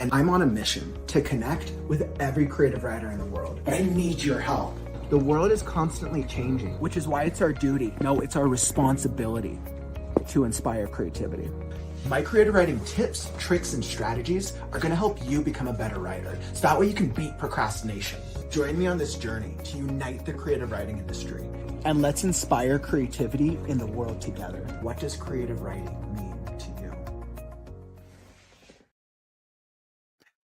and I'm on a mission to connect with every creative writer in the world. And I need your help. The world is constantly changing, which is why it's our duty, no, it's our responsibility to inspire creativity. My creative writing tips, tricks, and strategies are gonna help you become a better writer, so that way you can beat procrastination. Join me on this journey to unite the creative writing industry. And let's inspire creativity in the world together. What does creative writing mean to you?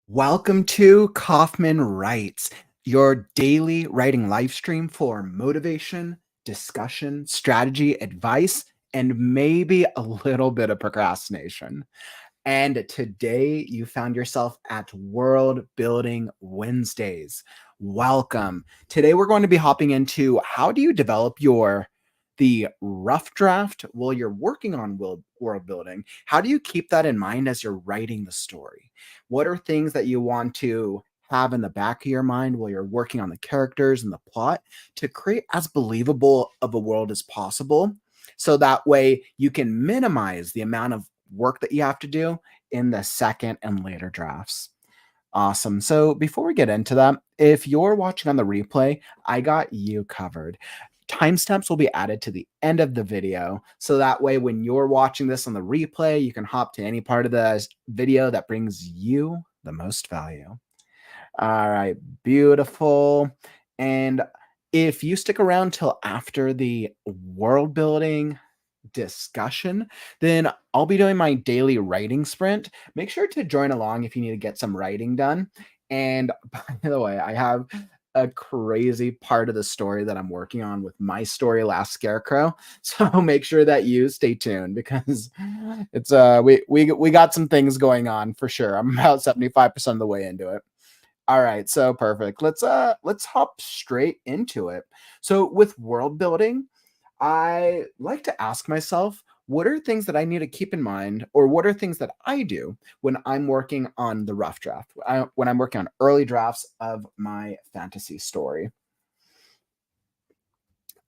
Welcome to Kauffman Writes, your daily writing live stream for motivation, discussion, strategy, advice, and maybe a little bit of procrastination. And today you found yourself at World Building Wednesdays. Welcome. Today we're going to be hopping into how do you develop the rough draft while you're working on world building? How do you keep that in mind as you're writing the story? What are things that you want to have in the back of your mind while you're working on the characters and the plot to create as believable of a world as possible? So that way you can minimize the amount of work that you have to do in the second and later drafts. Awesome. So before we get into that, if you're watching on the replay, I got you covered. Timestamps will be added to the end of the video. So that way, when you're watching this on the replay, you can hop to any part of the video that brings you the most value. All right, beautiful. And if you stick around till after the world building discussion, then I'll be doing my daily writing sprint. Make sure to join along if you need to get some writing done. And by the way, I have a crazy part of the story that I'm working on with my story Last Scarecrow. So make sure that you stay tuned because it's we got some things going on for sure. I'm about 75% of the way into it. All right, so perfect. Let's hop straight into it. So with world building, I like to ask myself, what are things that I need to keep in mind, or what are things that I do when I'm working on the rough draft, when I'm working on early drafts of my fantasy story?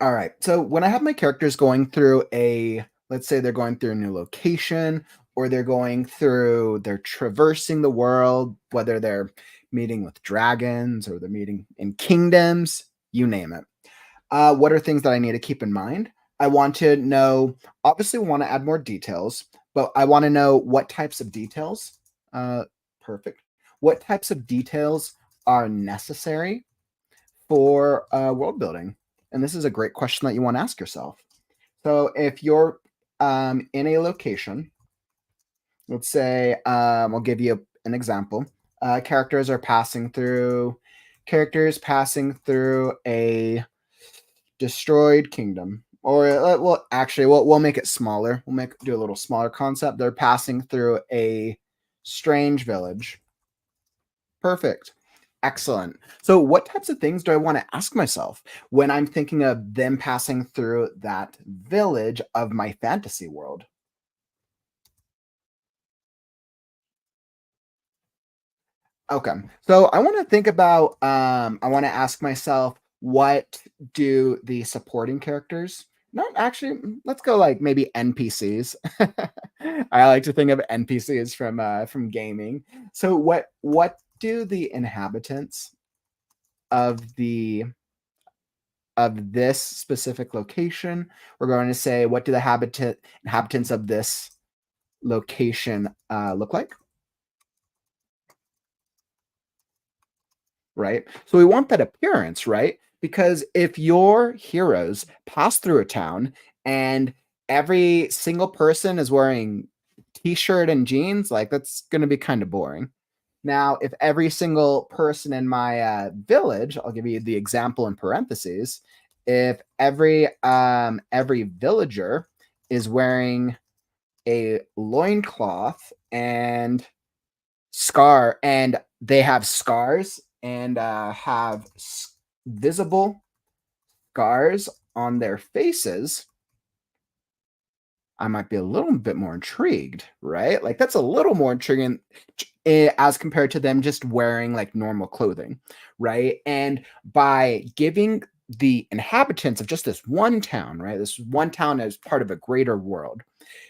All right, so when I have my characters going through let's say they're going through a new location, or they're traversing the world, whether they're meeting with dragons or they're meeting in kingdoms, you name it. What are things that I need to keep in mind? I want to know, obviously we want to add more details, but I want to know what types of details, perfect. What types of details are necessary for world building? And this is a great question that you want to ask yourself. So if you're in a location, let's say, I'll give you an example. Characters passing through a destroyed kingdom, or well, actually, we'll make it smaller. Do a little smaller concept. They're passing through a strange village. Perfect. Excellent. So what types of things do I want to ask myself when I'm thinking of them passing through that village of my fantasy world? Okay. So I want to think about, I want to ask myself, what do the supporting characters, not actually, let's go like maybe NPCs. I like to think of NPCs from gaming. So what do the inhabitants of this specific location, we're going to say, what do the inhabitants of this location look like? Right? So we want that appearance, right? Because if your heroes pass through a town and every single person is wearing t-shirt and jeans, like that's going to be kind of boring. Now, if every single person in my village, I'll give you the example in parentheses, if every villager is wearing a loincloth and they have scars and have visible scars on their faces, I might be a little bit more intrigued, right? Like that's a little more intriguing as compared to them just wearing like normal clothing, right? And by giving the inhabitants of just this one town, right? This one town as part of a greater world.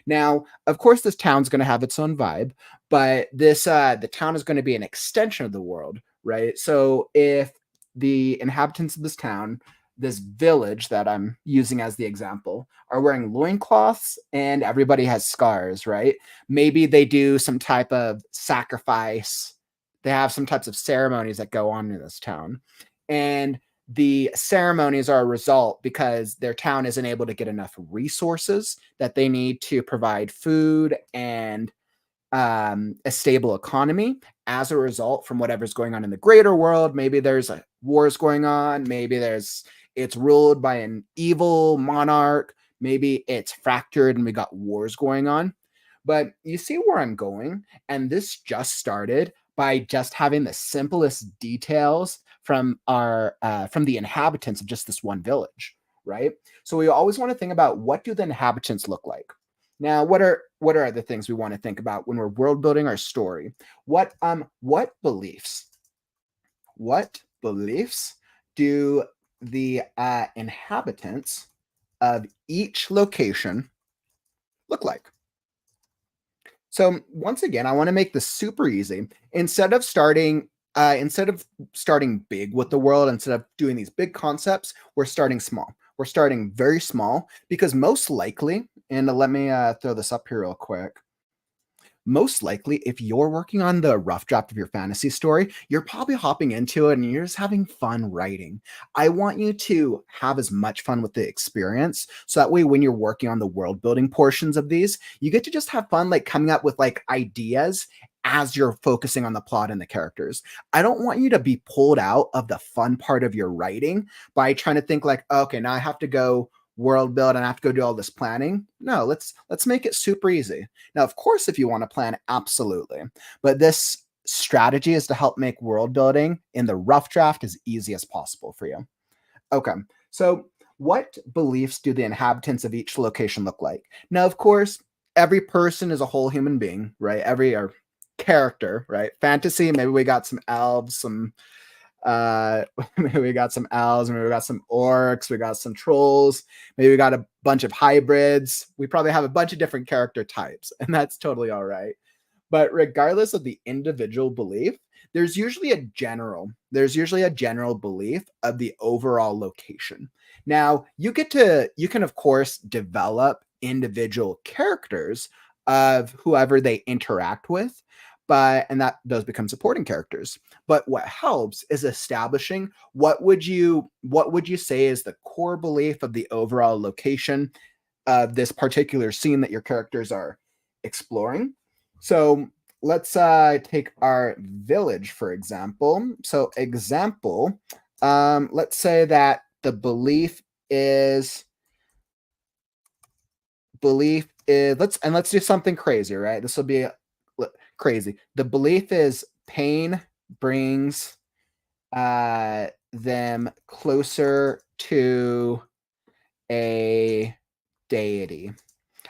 Now, of course, this town's going to have its own vibe, but the town is going to be an extension of the world, right? So if the inhabitants of this town, this village that I'm using as the example, are wearing loincloths and everybody has scars, right? Maybe they do some type of sacrifice. They have some types of ceremonies that go on in this town. And the ceremonies are a result because their town isn't able to get enough resources that they need to provide food and a stable economy as a result from whatever's going on in the greater world. Maybe there's wars going on. Maybe it's ruled by an evil monarch. Maybe it's fractured and we got wars going on. But you see where I'm going, and this just started by just having the simplest details from the inhabitants of just this one village, right? So we always want to think about, what do the inhabitants look like? Now, what are other things we want to think about when we're world building our story? What beliefs do the inhabitants of each location look like? So once again, I want to make this super easy. Instead of starting big with the world, instead of doing these big concepts, we're starting small. We're starting very small because most likely, and let me throw this up here real quick. Most likely, if you're working on the rough draft of your fantasy story, you're probably hopping into it and you're just having fun writing. I want you to have as much fun with the experience. So that way, when you're working on the world building portions of these, you get to just have fun, like coming up with like ideas as you're focusing on the plot and the characters. I don't want you to be pulled out of the fun part of your writing by trying to think like, okay, now I have to go world build and I have to go do all this planning. No, let's make it super easy. Now, of course, if you want to plan, absolutely. But this strategy is to help make world building in the rough draft as easy as possible for you. Okay, so what beliefs do the inhabitants of each location look like? Now, of course, every person is a whole human being, right? Every character, right? Fantasy, maybe we got some elves, some maybe we got some elves, maybe we got some orcs, we got some trolls, maybe we got a bunch of hybrids. We probably have a bunch of different character types, and that's totally all right. But regardless of the individual belief, there's usually a general belief of the overall location. Now, you can of course develop individual characters of whoever they interact with, and that does become supporting characters. But what helps is establishing, what would you say is the core belief of the overall location of this particular scene that your characters are exploring. So let's take our village, for example. So let's say that the let's do something crazy, right? This will be crazy. The belief is pain brings them closer to a deity.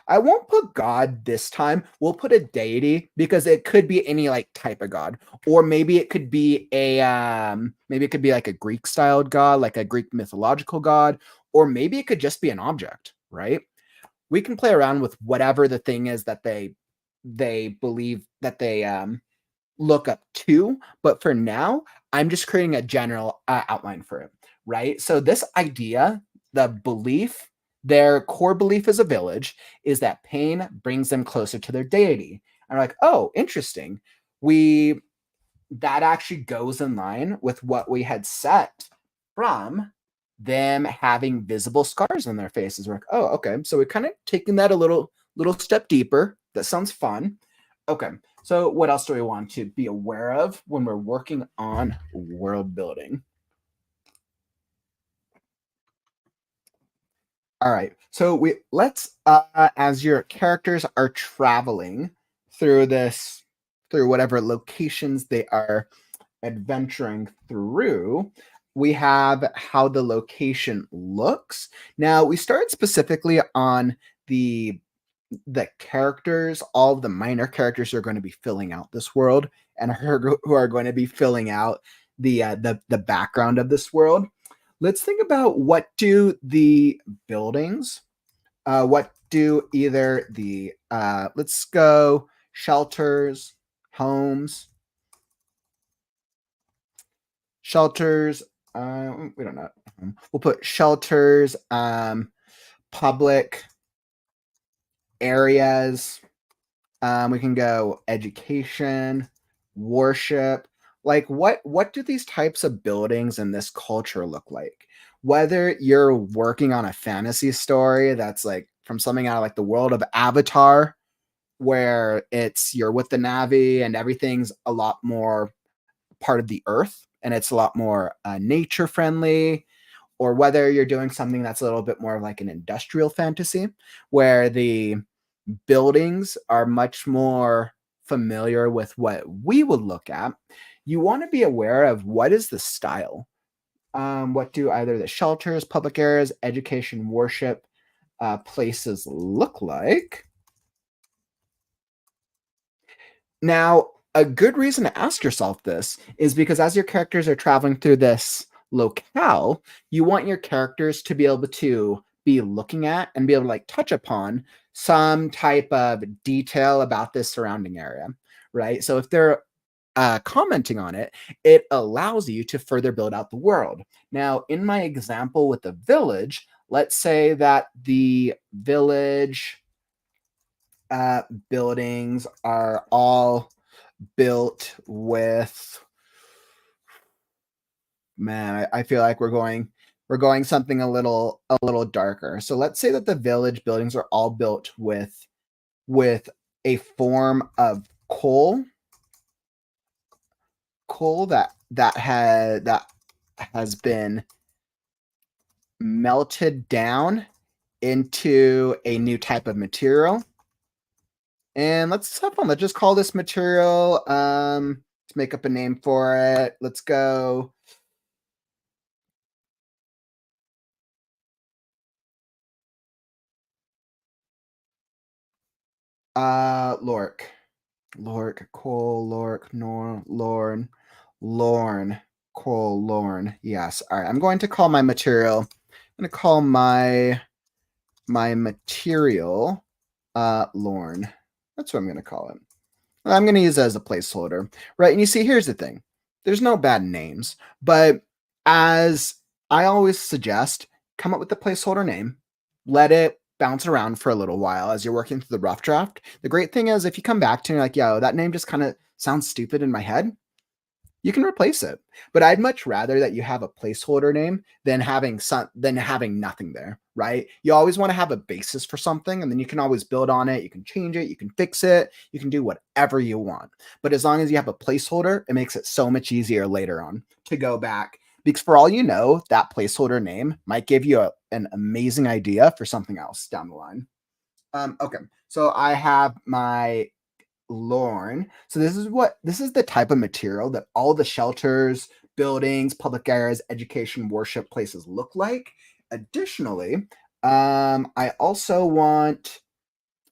I won't put God this time. We'll put a deity because it could be any like type of god, or maybe it could be like a Greek styled god, like a Greek mythological god, or maybe it could just be an object, right? We can play around with whatever the thing is that they believe that they look up to, but for now, I'm just creating a general outline for it, right? So this idea, the belief, their core belief as a village is that pain brings them closer to their deity. And we're like, oh, interesting. That actually goes in line with what we had set from them having visible scars on their faces. We're like, oh, okay. So we're kind of taking that a little step deeper. That sounds fun. Okay. So what else do we want to be aware of when we're working on world building? All right. So let's as your characters are traveling through through whatever locations they are adventuring through, we have how the location looks. Now, we started specifically on the characters, all of the minor characters who are going to be filling out this world and who are going to be filling out the background of this world. let's think about what do the buildings, what do either the, let's go shelters, homes, shelters, we don't know. We'll put shelters, public areas. We can go education, worship. Like what do these types of buildings in this culture look like? Whether you're working on a fantasy story that's like from something out of like the world of Avatar, where it's you're with the Navi and everything's a lot more part of the earth and it's a lot more nature friendly, or whether you're doing something that's a little bit more like an industrial fantasy where the buildings are much more familiar with what we would look at, you want to be aware of what is the style. What do either the shelters, public areas, education, worship places look like? Now, a good reason to ask yourself this is because as your characters are traveling through this locale, you want your characters to be able to be looking at and be able to like touch upon some type of detail about this surrounding area, right? So if they're commenting on it, it allows you to further build out the world. Now, in my example with the village, let's say that the village buildings are all built with, man, I feel like we're going something a little darker. So let's say that the village buildings are all built with a form of coal that has been melted down into a new type of material. And let's have fun. Let's just call this material. Let's make up a name for it. Let's go. Lork. Lork, Cole, Lork, Norn, Lorn, Lorn, Cole, Lorn. Yes. All right. I'm going to call my material. I'm going to call my material Lorn. That's what I'm going to call it. I'm going to use it as a placeholder, right? And you see, here's the thing. There's no bad names, but as I always suggest, come up with a placeholder name, let it bounce around for a little while as you're working through the rough draft. The great thing is if you come back to me like, yo, that name just kind of sounds stupid in my head, you can replace it. But I'd much rather that you have a placeholder name than having nothing there, right? You always want to have a basis for something, and then you can always build on it. You can change it, you can fix it, you can do whatever you want. But as long as you have a placeholder, it makes it so much easier later on to go back. Because for all you know, that placeholder name might give you an amazing idea for something else down the line. Okay, so I have my Lorne. So this is the type of material that all the shelters, buildings, public areas, education, worship places look like. Additionally, I also want,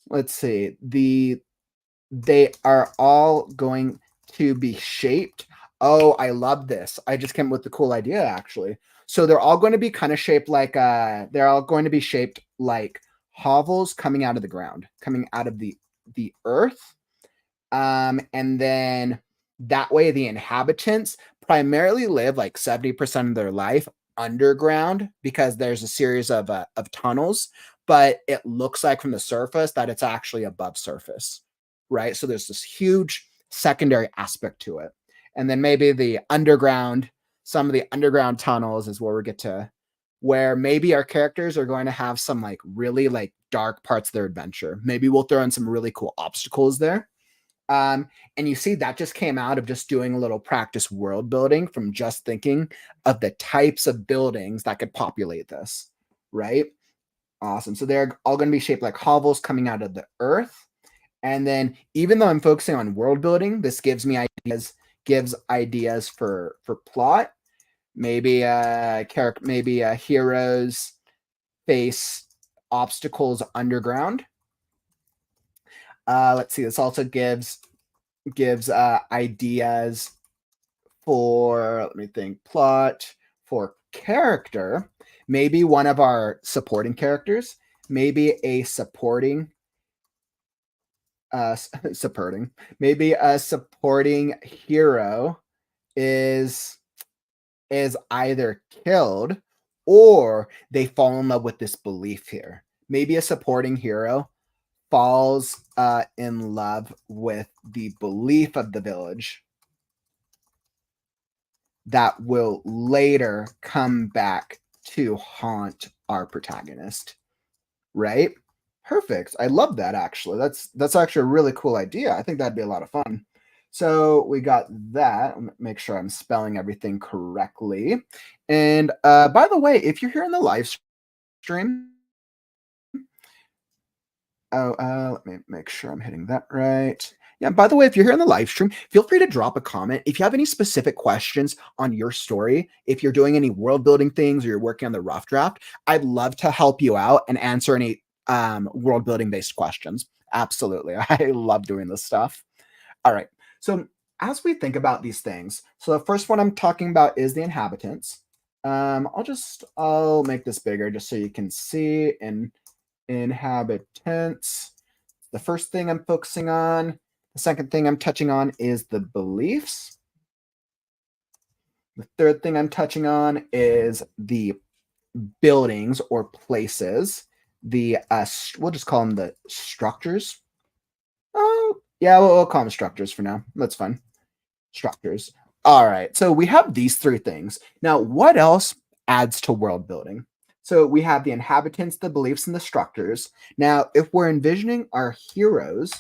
let's see, they are all going to be shaped. Oh, I love this. I just came up with the cool idea actually. So they're all going to be kind of shaped like they're all going to be shaped like hovels coming out of the ground, coming out of the earth, and then that way the inhabitants primarily live like 70% of their life underground because there's a series of tunnels, but it looks like from the surface that it's actually above surface, right? So there's this huge secondary aspect to it. And then maybe some of the underground tunnels is where we get to where maybe our characters are going to have some like really like dark parts of their adventure. Maybe we'll throw in some really cool obstacles there, and you see that just came out of just doing a little practice world building from just thinking of the types of buildings that could populate this, right? Awesome. So they're all going to be shaped like hovels coming out of the earth. And then even though I'm focusing on world building, this gives ideas for plot. Maybe heroes face obstacles underground. Let's see. This also gives ideas for, let me think, plot for character, maybe one of our supporting characters, maybe a supporting supporting, maybe a supporting hero is either killed or they fall in love with this belief here. Maybe a supporting hero falls in love with the belief of the village that will later come back to haunt our protagonist, right? Perfect. I love that actually. That's actually a really cool idea. I think that'd be a lot of fun. So we got that. Make sure I'm spelling everything correctly. And by the way, if you're here in the live stream, oh, let me make sure I'm hitting that right. Yeah, by the way, if you're here in the live stream, feel free to drop a comment. If you have any specific questions on your story, if you're doing any world building things or you're working on the rough draft, I'd love to help you out and answer any world building based questions. Absolutely. I love doing this stuff. All right. So as we think about these things, so the first one I'm talking about is the inhabitants. I'll make this bigger just so you can see in inhabitants. The first thing I'm focusing on. The second thing I'm touching on is the beliefs. The third thing I'm touching on is the buildings or places. The we'll just call them the structures. Oh, yeah, we'll call them structures for now. That's fine. Structures. All right. So we have these three things. Now, what else adds to world building? So we have the inhabitants, the beliefs, and the structures. Now, if we're envisioning our heroes,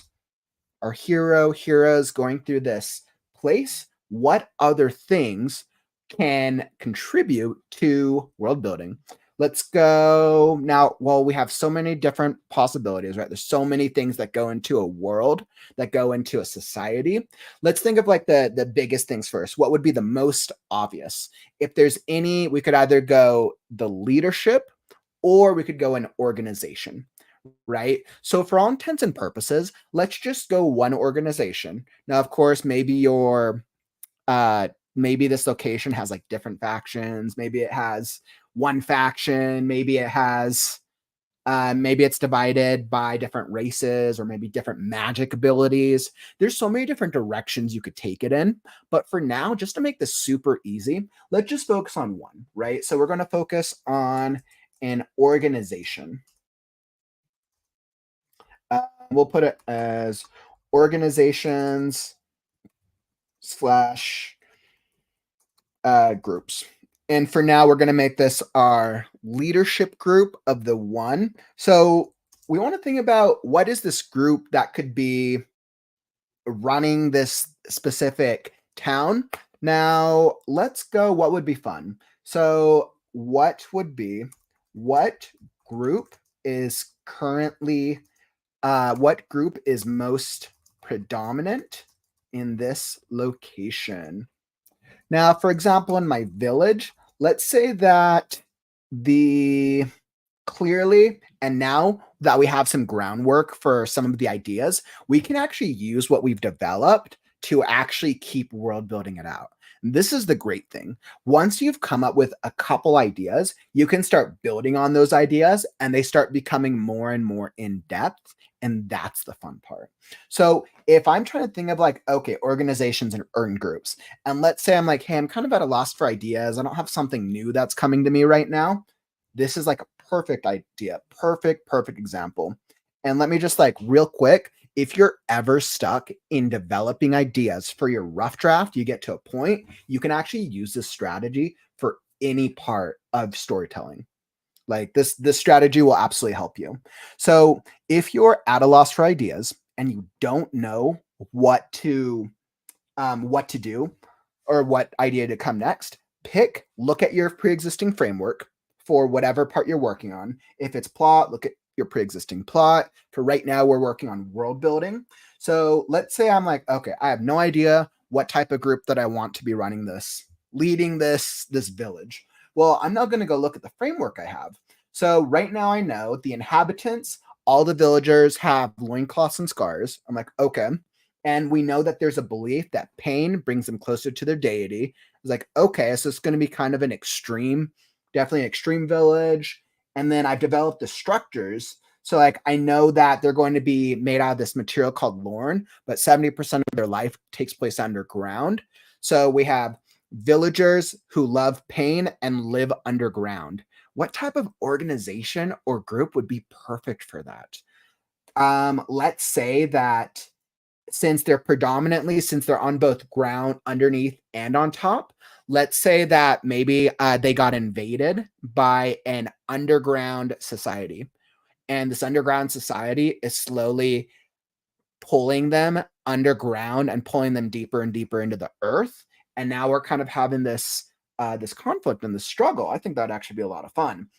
heroes going through this place, what other things can contribute to world building? Let's go now. Well, we have so many different possibilities, right? There's so many things that go into a world, that go into a society. Let's think of like the biggest things first. What would be the most obvious? If there's any, we could either go the leadership or we could go an organization, right? So for all intents and purposes, let's just go one organization. Now, of course, maybe this location has like different factions. Maybe it has one faction. Maybe it's divided by different races or maybe different magic abilities. There's so many different directions you could take it in. But for now, just to make this super easy, let's just focus on one, right? So we're going to focus on an organization. We'll put it as organizations slash groups. And for now, we're going to make this our leadership group of the one. So we want to think about what is this group that could be running this specific town. Now, let's go. What would be fun? So what group is currently, what group is most predominant in this location? Now, for example, in my village, let's say that the clearly, and now that we have some groundwork for some of the ideas, we can actually use what we've developed to actually keep world building it out. This is the great thing. Once you've come up with a couple ideas, you can start building on those ideas and they start becoming more and more in depth. And that's the fun part. So if I'm trying to think of like, okay, organizations and earn groups, and let's say I'm like, hey, I'm kind of at a loss for ideas. I don't have something new that's coming to me right now. This is like a perfect idea, perfect example. And let me just like real quick, if you're ever stuck in developing ideas for your rough draft, you get to a point, you can actually use this strategy for any part of storytelling. Like this strategy will absolutely help you. So if you're at a loss for ideas and you don't know what to do or what idea to come next, look at your pre-existing framework for whatever part you're working on. If it's plot, look at your pre-existing plot. For right now, we're working on world building. So let's say I'm like, okay, I have no idea what type of group that I want to be running this, leading this village. Well, I'm now going to go look at the framework I have. So right now I know the inhabitants, all the villagers have loincloths and scars. I'm like, okay. And we know that there's a belief that pain brings them closer to their deity. It's like, okay, so it's going to be kind of an extreme, definitely an extreme village. And then I've developed the structures. So, like, I know that they're going to be made out of this material called lorn, but 70% of their life takes place underground. So, we have villagers who love pain and live underground. What type of organization or group would be perfect for that? Let's say that since they're on both ground, underneath, and on top, let's say that maybe they got invaded by an underground society. And this underground society is slowly pulling them underground and pulling them deeper and deeper into the earth. And now we're kind of having this conflict and this struggle. I think that'd actually be a lot of fun.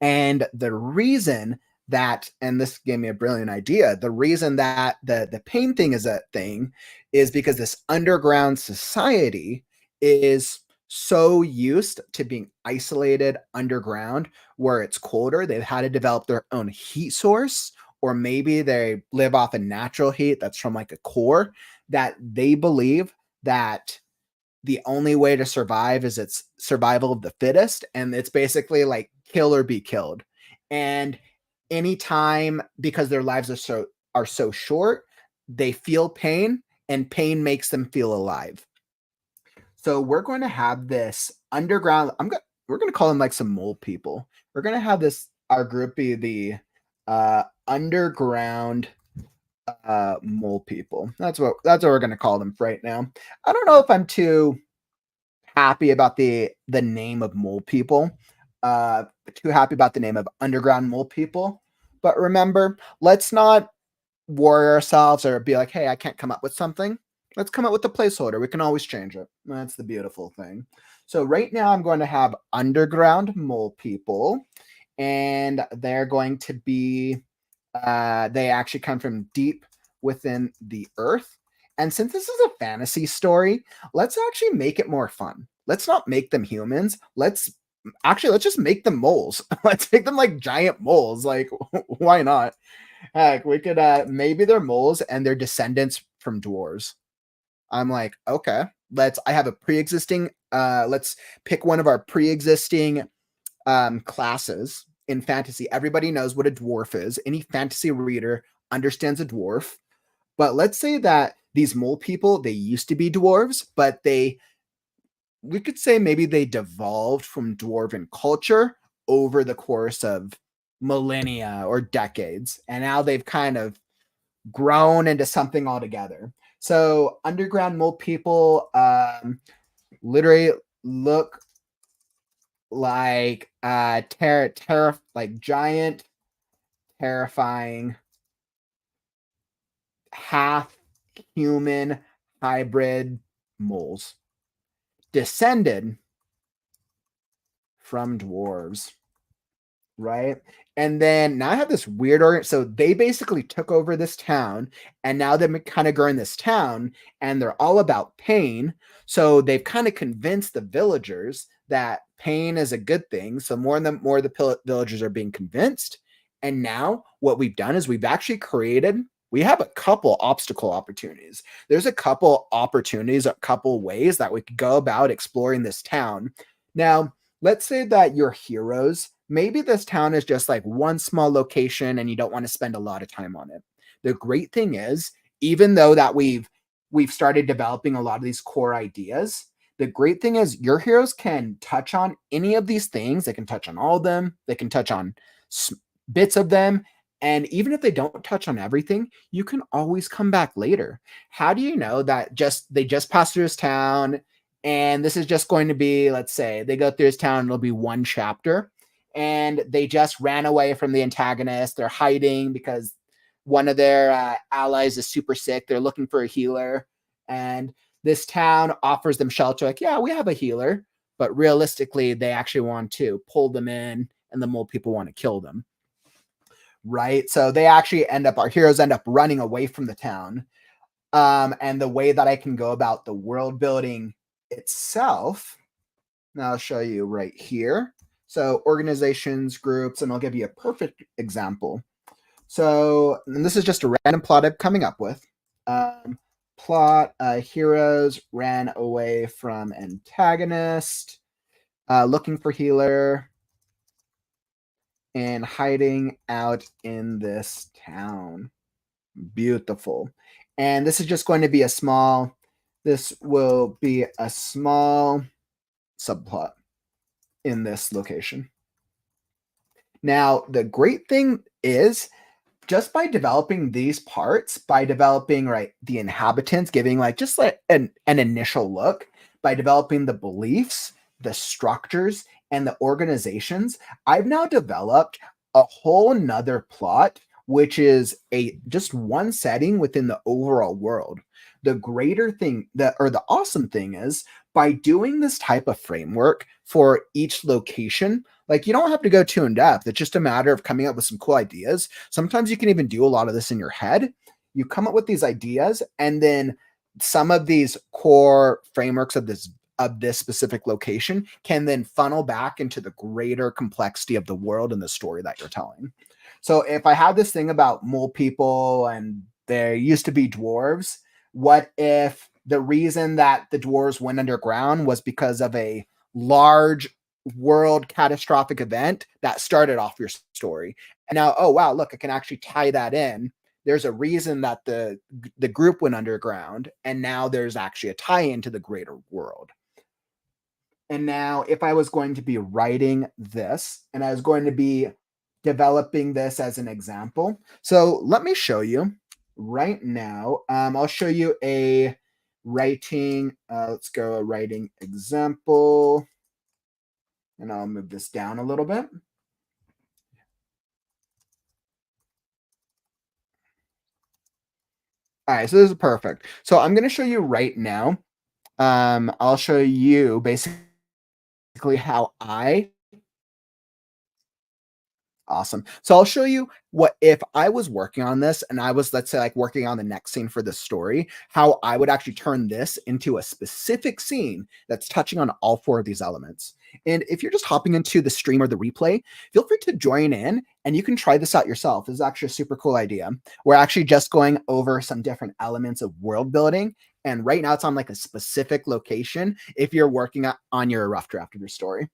And the reason that, and this gave me a brilliant idea, the reason that the pain thing is a thing is because this underground society is so used to being isolated underground where it's colder. They've had to develop their own heat source, or maybe they live off a natural heat that's from like a core, that they believe that the only way to survive is it's survival of the fittest, and it's basically like kill or be killed. And anytime, because their lives are so short, they feel pain, and pain makes them feel alive. So we're going to have this underground. We're going to call them like some mole people. We're going to have this our group be the underground mole people. That's what we're going to call them right now. I don't know if I'm too happy about the name of mole people. Uh, Too happy about the name of underground mole people. But remember, let's not worry ourselves or be like, hey, I can't come up with something. Let's come up with a placeholder. We can always change it. That's the beautiful thing. So right now I'm going to have underground mole people, and they're going to be they actually come from deep within the earth. And since this is a fantasy story, let's actually make it more fun. Let's not make them humans. Let's just make them moles. Let's make them like giant moles. Like, why not? Heck, we could maybe they're moles and they're descendants from dwarves. I'm like, okay, I have a pre-existing let's pick one of our pre-existing classes in fantasy. Everybody knows what a dwarf is. Any fantasy reader understands a dwarf. But let's say that these mole people, they used to be dwarves, but we could say maybe they devolved from dwarven culture over the course of millennia or decades. And now they've kind of grown into something altogether. So underground mole people literally look like like giant, terrifying, half human hybrid moles descended from dwarves, right? And then now I have this weird so they basically took over this town, and now they're kind of growing this town, and they're all about pain. So they've kind of convinced the villagers that pain is a good thing. So more of the villagers are being convinced. And now what we've done is we have a couple obstacle opportunities. There's a couple opportunities, a couple ways that we could go about exploring this town. Now, let's say that you're heroes. Maybe this town is just like one small location and you don't want to spend a lot of time on it. The great thing is, even though that we've started developing a lot of these core ideas, the great thing is your heroes can touch on any of these things. They can touch on all of them. They can touch on bits of them. And even if they don't touch on everything, you can always come back later. How do you know that they just passed through this town, and this is just going to be, let's say they go through this town, it'll be one chapter, and they just ran away from the antagonist. They're hiding because one of their allies is super sick. They're looking for a healer, and this town offers them shelter. Like, yeah, we have a healer, but realistically, they actually want to pull them in, and the mole people want to kill them. Right? So our heroes end up running away from the town. And the way that I can go about the world building itself, now I'll show you right here. So organizations, groups, and I'll give you a perfect example. So, and this is just a random plot I'm coming up with. Um, plot: heroes ran away from antagonist, looking for healer, and hiding out in this town. Beautiful. And this is just going to be a small, this will be a small subplot in this location. Now, the great thing is just by developing these parts, by developing right the inhabitants, giving like just like an initial look, by developing the beliefs, the structures, and the organizations, I've now developed a whole nother plot, which is a just one setting within the overall world. The greater thing that or the awesome thing is by doing this type of framework for each location, like you don't have to go too in depth. It's just a matter of coming up with some cool ideas. Sometimes you can even do a lot of this in your head. You come up with these ideas, and then some of these core frameworks of this specific location can then funnel back into the greater complexity of the world and the story that you're telling. So if I had this thing about mole people and there used to be dwarves, what if the reason that the dwarves went underground was because of a large world catastrophic event that started off your story? And now, oh wow, look, I can actually tie that in. There's a reason that the group went underground, and now there's actually a tie into the greater world. And now, if I was going to be writing this and I was going to be developing this as an example, so let me show you right now. I'll show you a writing. Let's go a writing example, and I'll move this down a little bit. All right, so this is perfect. So I'm going to show you right now. I'll show you basically how I Awesome. So I'll show you what if I was working on this and I was, let's say, like working on the next scene for the story, how I would actually turn this into a specific scene that's touching on all four of these elements. And if you're just hopping into the stream or the replay, feel free to join in and you can try this out yourself. This is actually a super cool idea. We're actually just going over some different elements of world building. And right now it's on like a specific location if you're working on your rough draft of your story.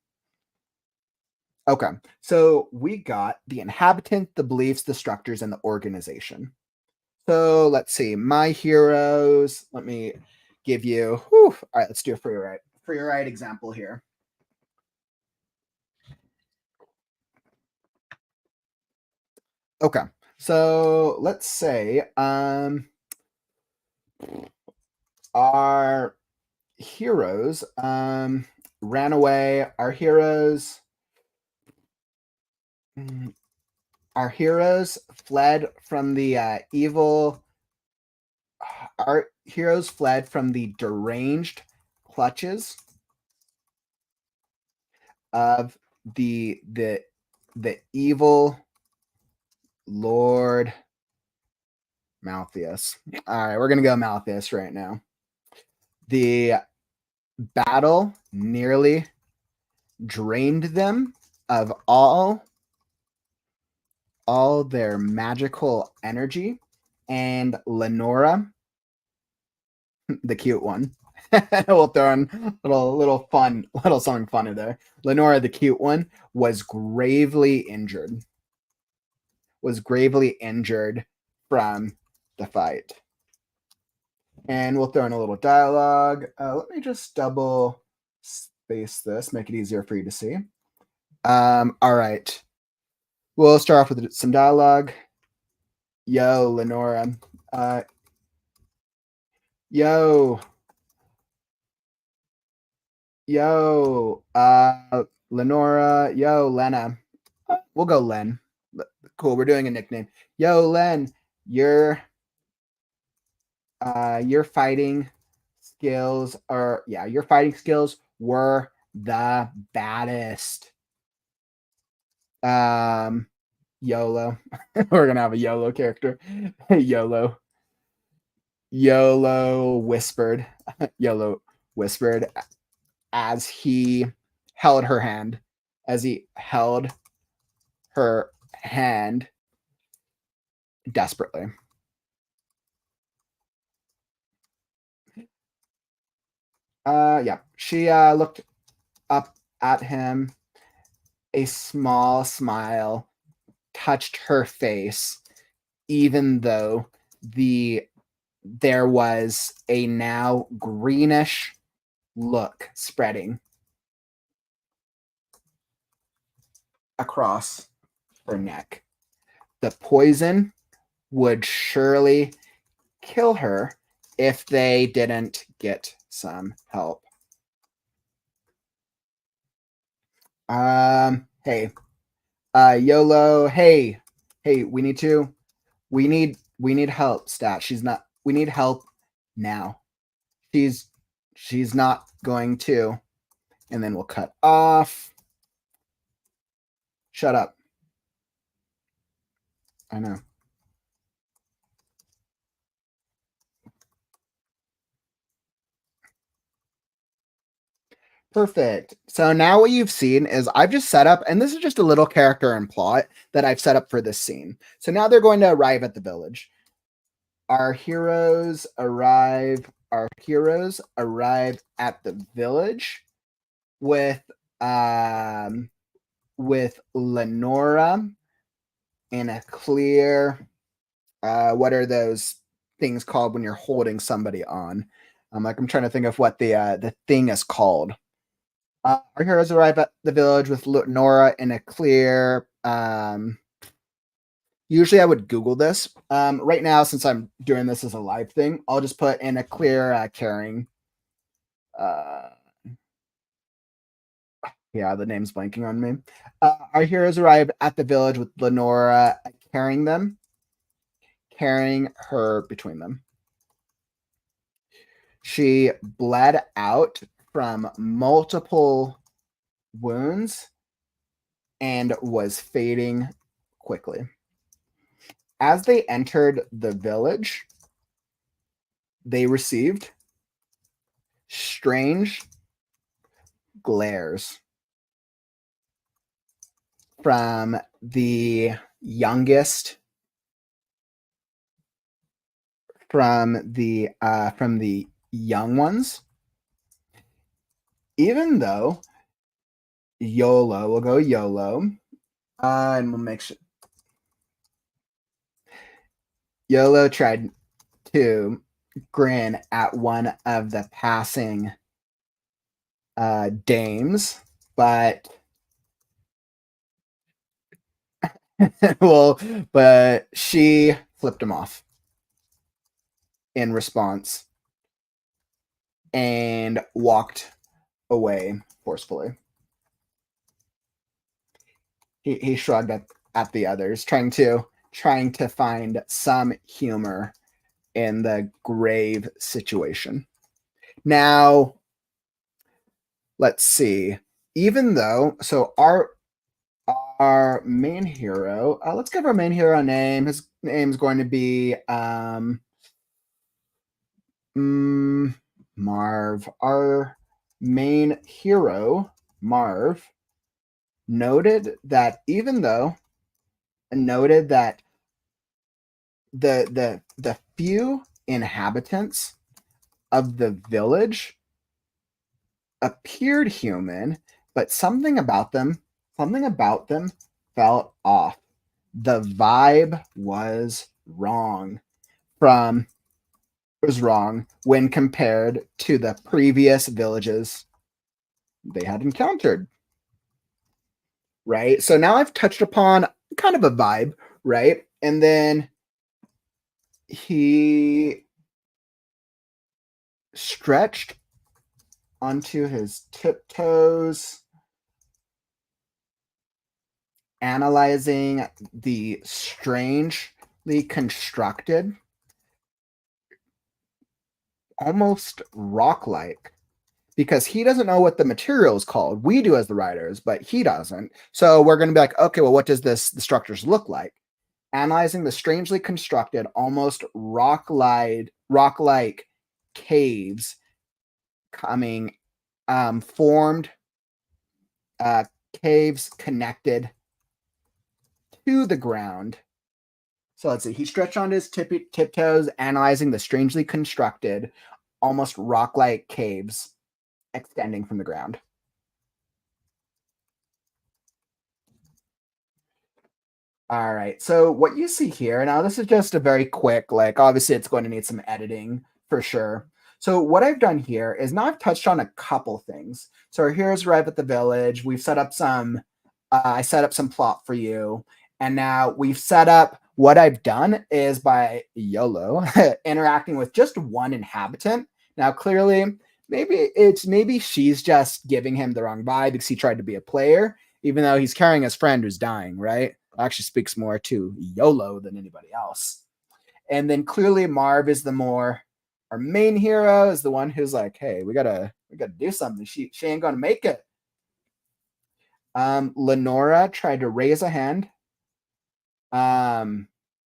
Okay, so we got the inhabitant, the beliefs, the structures, and the organization. So let's see, my heroes. Let me give you. All right, let's do a free ride example here. Okay, so let's say our heroes ran away. Mm, our heroes fled from the evil our heroes fled from the deranged clutches of the evil Lord Malthus. All right, we're gonna go Malthus right now. The battle nearly drained them of all their magical energy, and Lenora, the cute one. We'll throw in little something funny there. Lenora, the cute one, was gravely injured from the fight. And we'll throw in a little dialogue. Let me just double space this, make it easier for you to see. All right. We'll start off with some dialogue. Yo, Lenora. Uh, yo, Lenora. Yo, Lena. We'll go Len. Cool. We're doing a nickname. Yo, Len. Your your fighting your fighting skills were the baddest. YOLO. We're gonna have a YOLO character. YOLO. YOLO whispered. YOLO whispered as he held her hand. As he held her hand desperately. Yeah. She looked up at him. A small smile touched her face, even though there was a now greenish look spreading across her neck. The poison would surely kill her if they didn't get some help. Hey, YOLO, hey, we need help, Stat. We need help now. She's not going to. And then we'll cut off. Shut up. I know. Perfect. So now what you've seen is I've just set up, and this is just a little character and plot that I've set up for this scene. So now they're going to arrive at the village. Our heroes arrive at the village with Lenora in a clear what are those things called when you're holding somebody on? I'm trying to think of what the thing is called. Our heroes arrive at the village with Lenora in a clear. Usually I would Google this. Right now, since I'm doing this as a live thing, I'll just put in a clear carrying. Yeah, the name's blanking on me. Our heroes arrive at the village with Lenora carrying her between them. She bled out from multiple wounds and was fading quickly. As they entered the village, they received strange glares from the youngest, from the young ones, even though YOLO, we'll go YOLO, and we'll make sure YOLO tried to grin at one of the passing dames, but but she flipped him off in response and walked away forcefully. He shrugged at the others, trying to find some humor in the grave situation. Now, let's see. Even though, so our main hero, let's give our main hero a name. His name's going to be Marv. Our main hero, Marv, noted that the few inhabitants of the village appeared human, but something about them felt off. The vibe was wrong when compared to the previous villages they had encountered. Right? So now I've touched upon kind of a vibe, right? And then he stretched onto his tiptoes, analyzing the strangely constructed, almost rock-like, because he doesn't know what the material is called. We do as the writers, but he doesn't. So we're going to be like, okay, well, what does the structures look like? Analyzing the strangely constructed, almost rock-like caves formed caves connected to the ground. So let's see. He stretched on his tiptoes, analyzing the strangely constructed, almost rock-like caves extending from the ground. All right. So what you see here now, this is just a very quick, like obviously it's going to need some editing for sure. So what I've done here is now I've touched on a couple things. So our heroes arrive at the village. We've set up some, I set up some plot for you. And now we've set up what I've done is by YOLO interacting with just one inhabitant. Now clearly, maybe she's just giving him the wrong vibe because he tried to be a player even though he's carrying his friend who's dying, right? Actually speaks more to YOLO than anybody else. And then clearly Marv is the more our main hero is the one who's like, hey, we gotta do something. She ain't gonna make it. Lenora tried to raise a hand.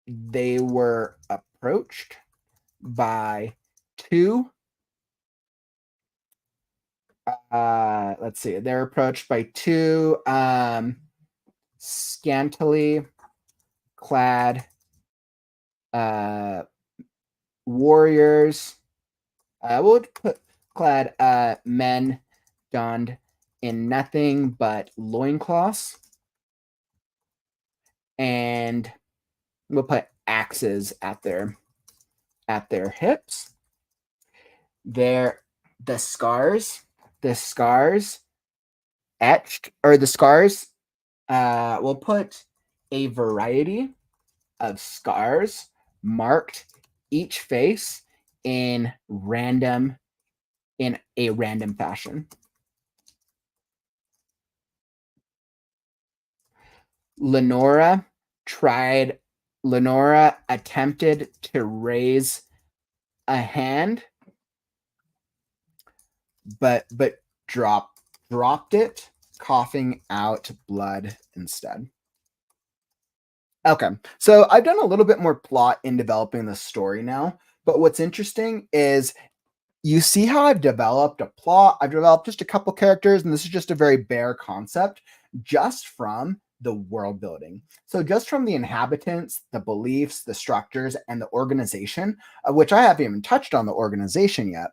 They were approached by two. Let's see. They're approached by two scantily clad warriors. We'll put clad men donned in nothing but loincloths. And we'll put axes at their hips. They're the scars etched, or the scars, we'll put a variety of scars marked each face in a random fashion. Lenora tried Lenora attempted to raise a hand but dropped it, coughing out blood instead. Okay, so I've done a little bit more plot in developing the story now, but what's interesting is you see how I've developed a plot, I've developed just a couple characters, and this is just a very bare concept just from the world building. So, just from the inhabitants, the beliefs, the structures, and the organization, of which I haven't even touched on the organization yet.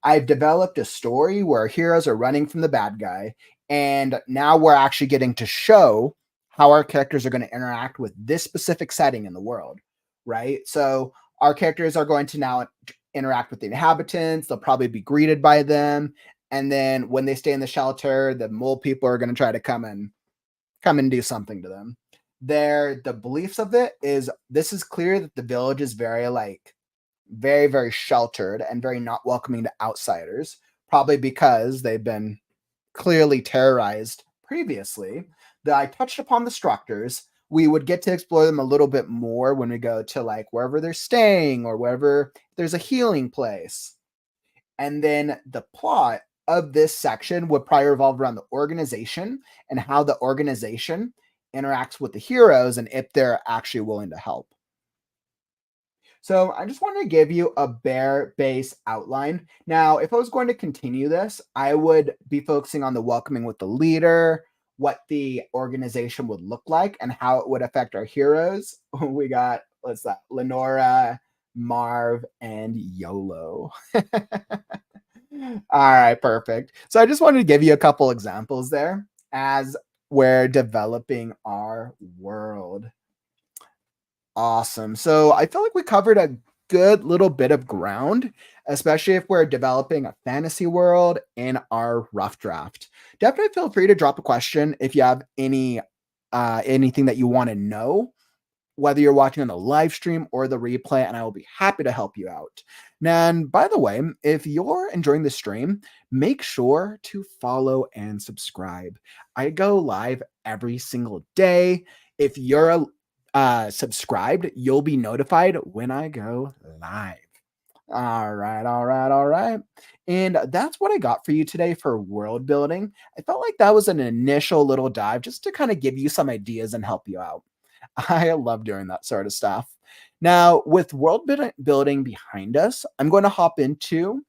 I've developed a story where heroes are running from the bad guy, and now we're actually getting to show how our characters are going to interact with this specific setting in the world, right? So, our characters are going to now interact with the inhabitants. They'll probably be greeted by them. And then when they stay in the shelter, the mole people are going to try to come and do something to them. The beliefs of it is this is clear that the village is very very, very sheltered and very not welcoming to outsiders, probably because they've been clearly terrorized previously. That I touched upon the structures. We would get to explore them a little bit more when we go to like wherever they're staying or wherever there's a healing place. And then the plot of this section would probably revolve around the organization and how the organization interacts with the heroes and if they're actually willing to help. So I just wanted to give you a bare base outline. Now, if I was going to continue this, I would be focusing on the welcoming with the leader, what the organization would look like, and how it would affect our heroes. We got, what's that? Lenora, Marv, and YOLO. All right, perfect. So I just wanted to give you a couple examples there as we're developing our world. Awesome. So I feel like we covered a good little bit of ground, especially if we're developing a fantasy world in our rough draft. Definitely feel free to drop a question if you have anything that you want to know, whether you're watching on the live stream or the replay, and I will be happy to help you out. And by the way, if you're enjoying the stream, make sure to follow and subscribe. I go live every single day. If you're subscribed, you'll be notified when I go live. All right, all right, all right. And that's what I got for you today for world building. I felt like that was an initial little dive just to kind of give you some ideas and help you out. I love doing that sort of stuff. Now, with building behind us, I'm going to hop into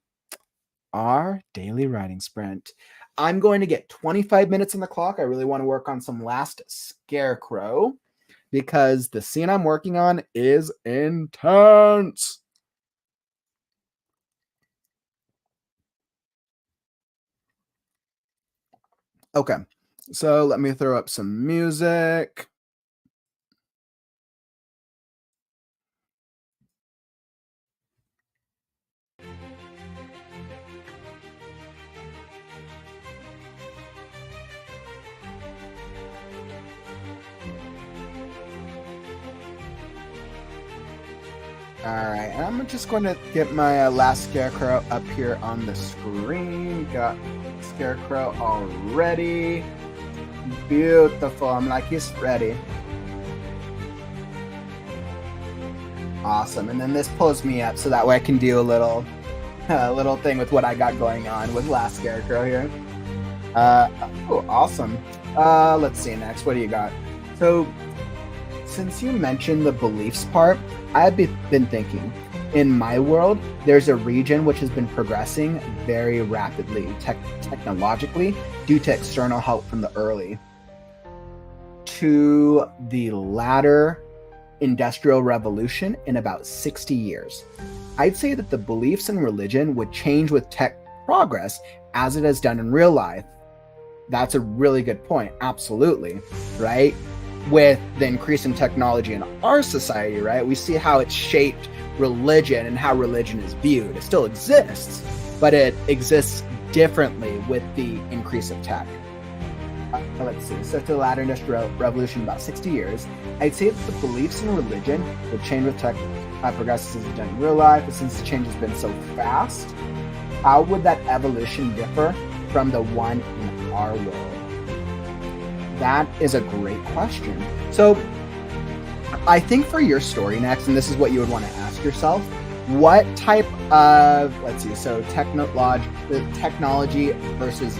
our daily writing sprint. I'm going to get 25 minutes on the clock. I really want to work on some last Scarecrow because the scene I'm working on is intense. Okay. So let me throw up some music. All right, and I'm just going to get my last Scarecrow up here on the screen. Got Scarecrow already. Beautiful. I'm like, he's ready. Awesome. And then this pulls me up so that way I can do a little thing with what I got going on with last Scarecrow here. Oh, awesome. Let's see next. What do you got? So, since you mentioned the beliefs part, been thinking, in my world, there's a region which has been progressing very rapidly technologically due to external help from the early to the latter industrial revolution in about 60 years. I'd say that the beliefs in religion would change with tech progress as it has done in real life. That's a really good point. Absolutely. Right? With the increase in technology in our society, right? We see how it's shaped religion and how religion is viewed. It still exists, but it exists differently with the increase of tech. Let's see. So to the latter industrial revolution, about 60 years, I'd say that the beliefs in religion would change with tech progresses as it's done in real life. But since the change has been so fast, how would that evolution differ from the one in our world? That is a great question. So I think for your story next, and this is what you would want to ask yourself, what type of, let's see, so technology versus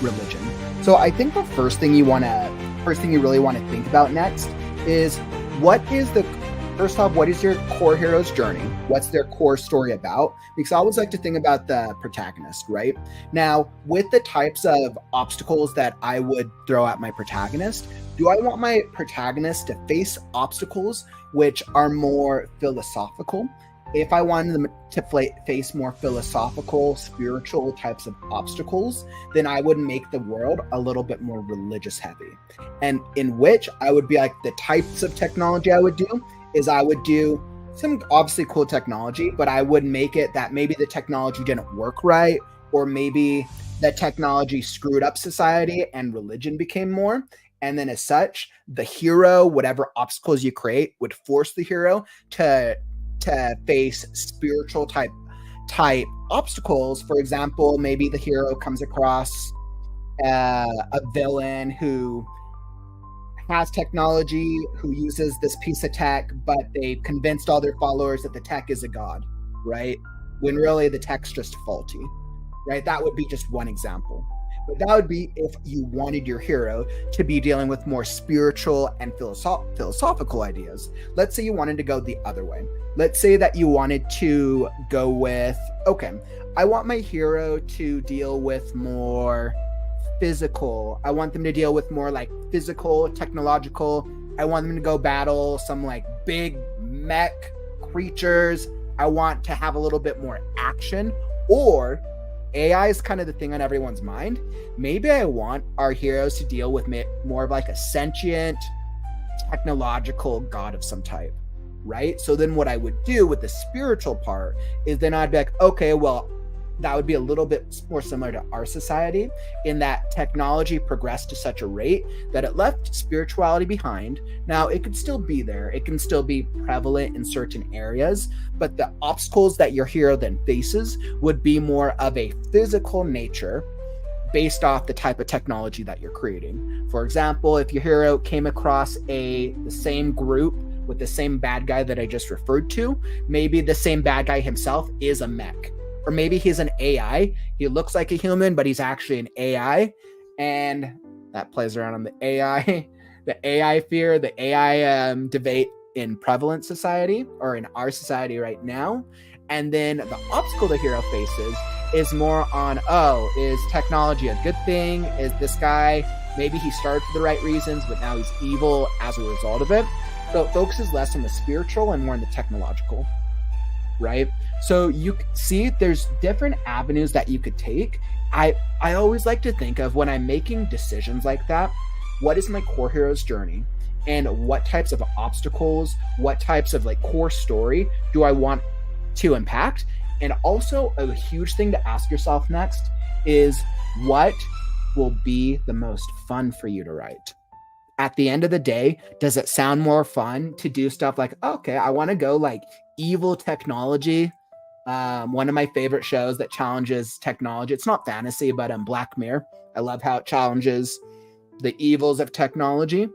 religion. So I think the first thing you really want to think about next is what is your core hero's journey? What's their core story about? Because I always like to think about the protagonist, right? Now, with the types of obstacles that I would throw at my protagonist, do I want my protagonist to face obstacles which are more philosophical? If I wanted them to face more philosophical, spiritual types of obstacles, then I would make the world a little bit more religious heavy. And in which I would be like, the types of technology I would do is I would do some obviously cool technology, but I would make it that maybe the technology didn't work right, or maybe that technology screwed up society and religion became more. And then as such, the hero, whatever obstacles you create, would force the hero to face spiritual type obstacles. For example, maybe the hero comes across a villain who has technology, who uses this piece of tech, but they've convinced all their followers that the tech is a god, right? When really the tech's just faulty, right? That would be just one example. But that would be if you wanted your hero to be dealing with more spiritual and philosophical ideas. Let's say you wanted to go the other way. Let's say that you wanted to go with, okay, I want my hero to deal with more physical. I want them to deal with more like physical, technological. I want them to go battle some like big mech creatures. I want to have a little bit more action. Or AI is kind of the thing on everyone's mind. Maybe I want our heroes to deal with more of like a sentient, technological god of some type, right? So then what I would do with the spiritual part is then I'd be like, okay, well, that would be a little bit more similar to our society in that technology progressed to such a rate that it left spirituality behind. Now, it could still be there. It can still be prevalent in certain areas, but the obstacles that your hero then faces would be more of a physical nature based off the type of technology that you're creating. For example, if your hero came across the same group with the same bad guy that I just referred to, maybe the same bad guy himself is a mech. Or maybe he's an AI. He looks like a human, but he's actually an AI. And that plays around on the AI fear, the AI debate in prevalent society or in our society right now. And then the obstacle the hero faces is more on, is technology a good thing? Is this guy, maybe he started for the right reasons, but now he's evil as a result of it. So it focuses less on the spiritual and more on the technological. right? So you see there's different avenues that you could take. I always like to think of when I'm making decisions like that, what is my core hero's journey? And what types of obstacles, what types of like core story do I want to impact? And also a huge thing to ask yourself next is what will be the most fun for you to write? At the end of the day, does it sound more fun to do stuff like, okay, I want to go like evil technology? One of my favorite shows that challenges technology. It's not fantasy, but Black Mirror. I love how it challenges the evils of technology.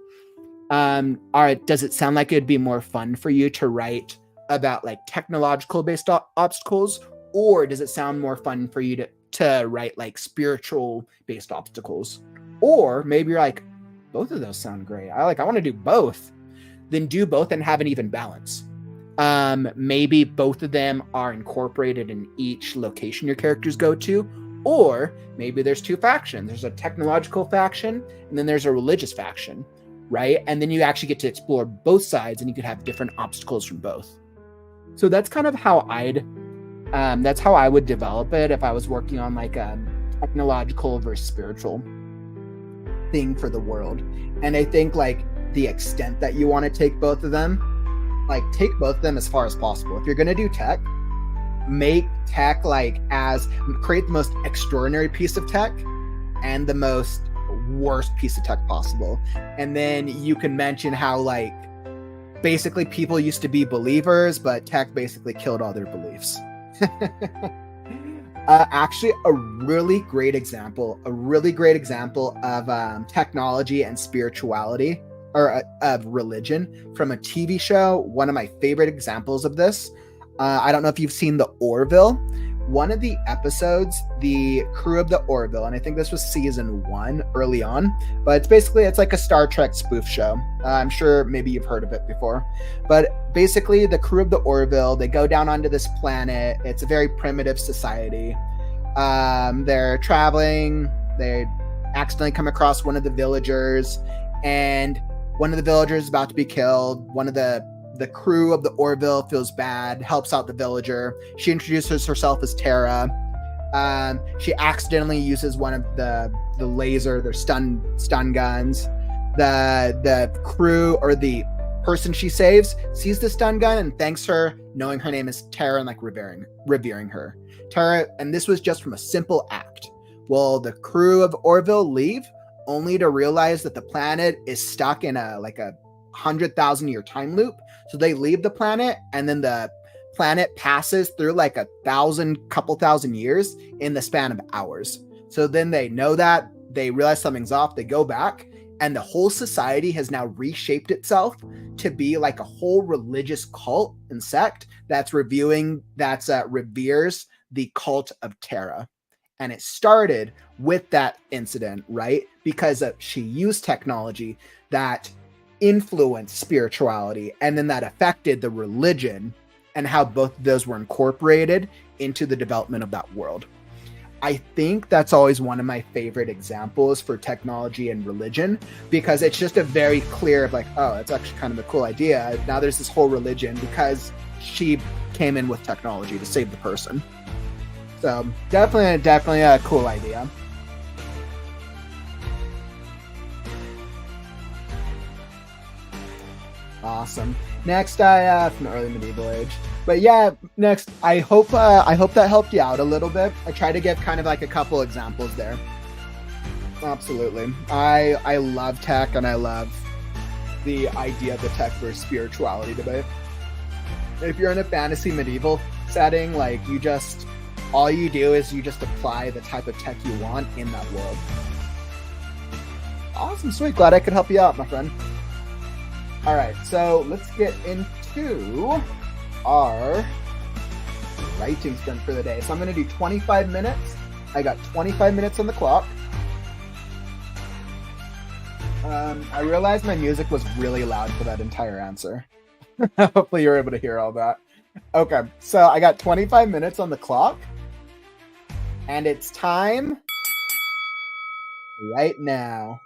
All right, does it sound like it'd be more fun for you to write about like technological based obstacles, or does it sound more fun for you to write like spiritual based obstacles? Or maybe you're like, both of those sound great. I want to do both. Then do both and have an even balance. Maybe both of them are incorporated in each location your characters go to, or maybe there's two factions. There's a technological faction, and then there's a religious faction, right? And then you actually get to explore both sides, and you could have different obstacles from both. So that's kind of how that's how I would develop it if I was working on like a technological versus spiritual thing for the world. And I think like the extent that you want to take both of them, like take both of them as far as possible. If you're going to do tech, make tech like create the most extraordinary piece of tech and the most worst piece of tech possible. And then you can mention how like basically people used to be believers, but tech basically killed all their beliefs. Actually, a really great example of technology and spirituality, or of religion, from a TV show. One of my favorite examples of this. I don't know if you've seen the Orville. One of the episodes, the crew of the Orville, and I think this was season 1 early on, but it's like a Star Trek spoof show. I'm sure maybe you've heard of it before. But basically the crew of the Orville, they go down onto this planet. It's a very primitive society. They're traveling. They accidentally come across one of the villagers, and one of the villagers is about to be killed. One of the crew of the Orville feels bad, helps out the villager. She introduces herself as Tara. She accidentally uses one of the laser, their stun guns. The crew, or the person she saves, sees the stun gun and thanks her, knowing her name is Tara, and like revering her. Tara, and this was just from a simple act. Well, the crew of Orville leave, only to realize that the planet is stuck in a 100,000 year time loop. So they leave the planet, and then the planet passes through like couple thousand years in the span of hours. So then they know that, they realize something's off, they go back, and the whole society has now reshaped itself to be like a whole religious cult and sect that reveres the cult of Terra. And it started with that incident, right? Because she used technology that influenced spirituality, and then that affected the religion, and how both of those were incorporated into the development of that world. I think that's always one of my favorite examples for technology and religion, because it's just a very clear, like, oh, it's actually kind of a cool idea. Now there's this whole religion because she came in with technology to save the person. So definitely a cool idea. Awesome. Next, from the early medieval age. But yeah, next, I hope that helped you out a little bit. I try to give kind of like a couple examples there. Absolutely. I love tech, and I love the idea of the tech versus spirituality debate. If you're in a fantasy medieval setting, like all you do is you just apply the type of tech you want in that world. Awesome, sweet. Glad I could help you out, my friend. All right, so let's get into our writing sprint for the day. So I'm going to do 25 minutes. I got 25 minutes on the clock. I realized my music was really loud for that entire answer. Hopefully you're able to hear all that. Okay, so I got 25 minutes on the clock, and it's time right now.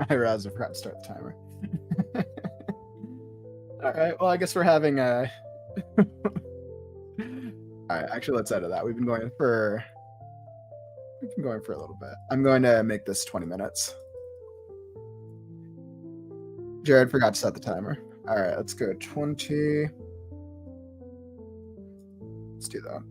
I realized I forgot to start the timer. All right. Well, I guess we're having a. All right. Actually, let's edit that. We've been going for a little bit. I'm going to make this 20 minutes. Jared forgot to set the timer. All right. Let's go 20. Let's do that.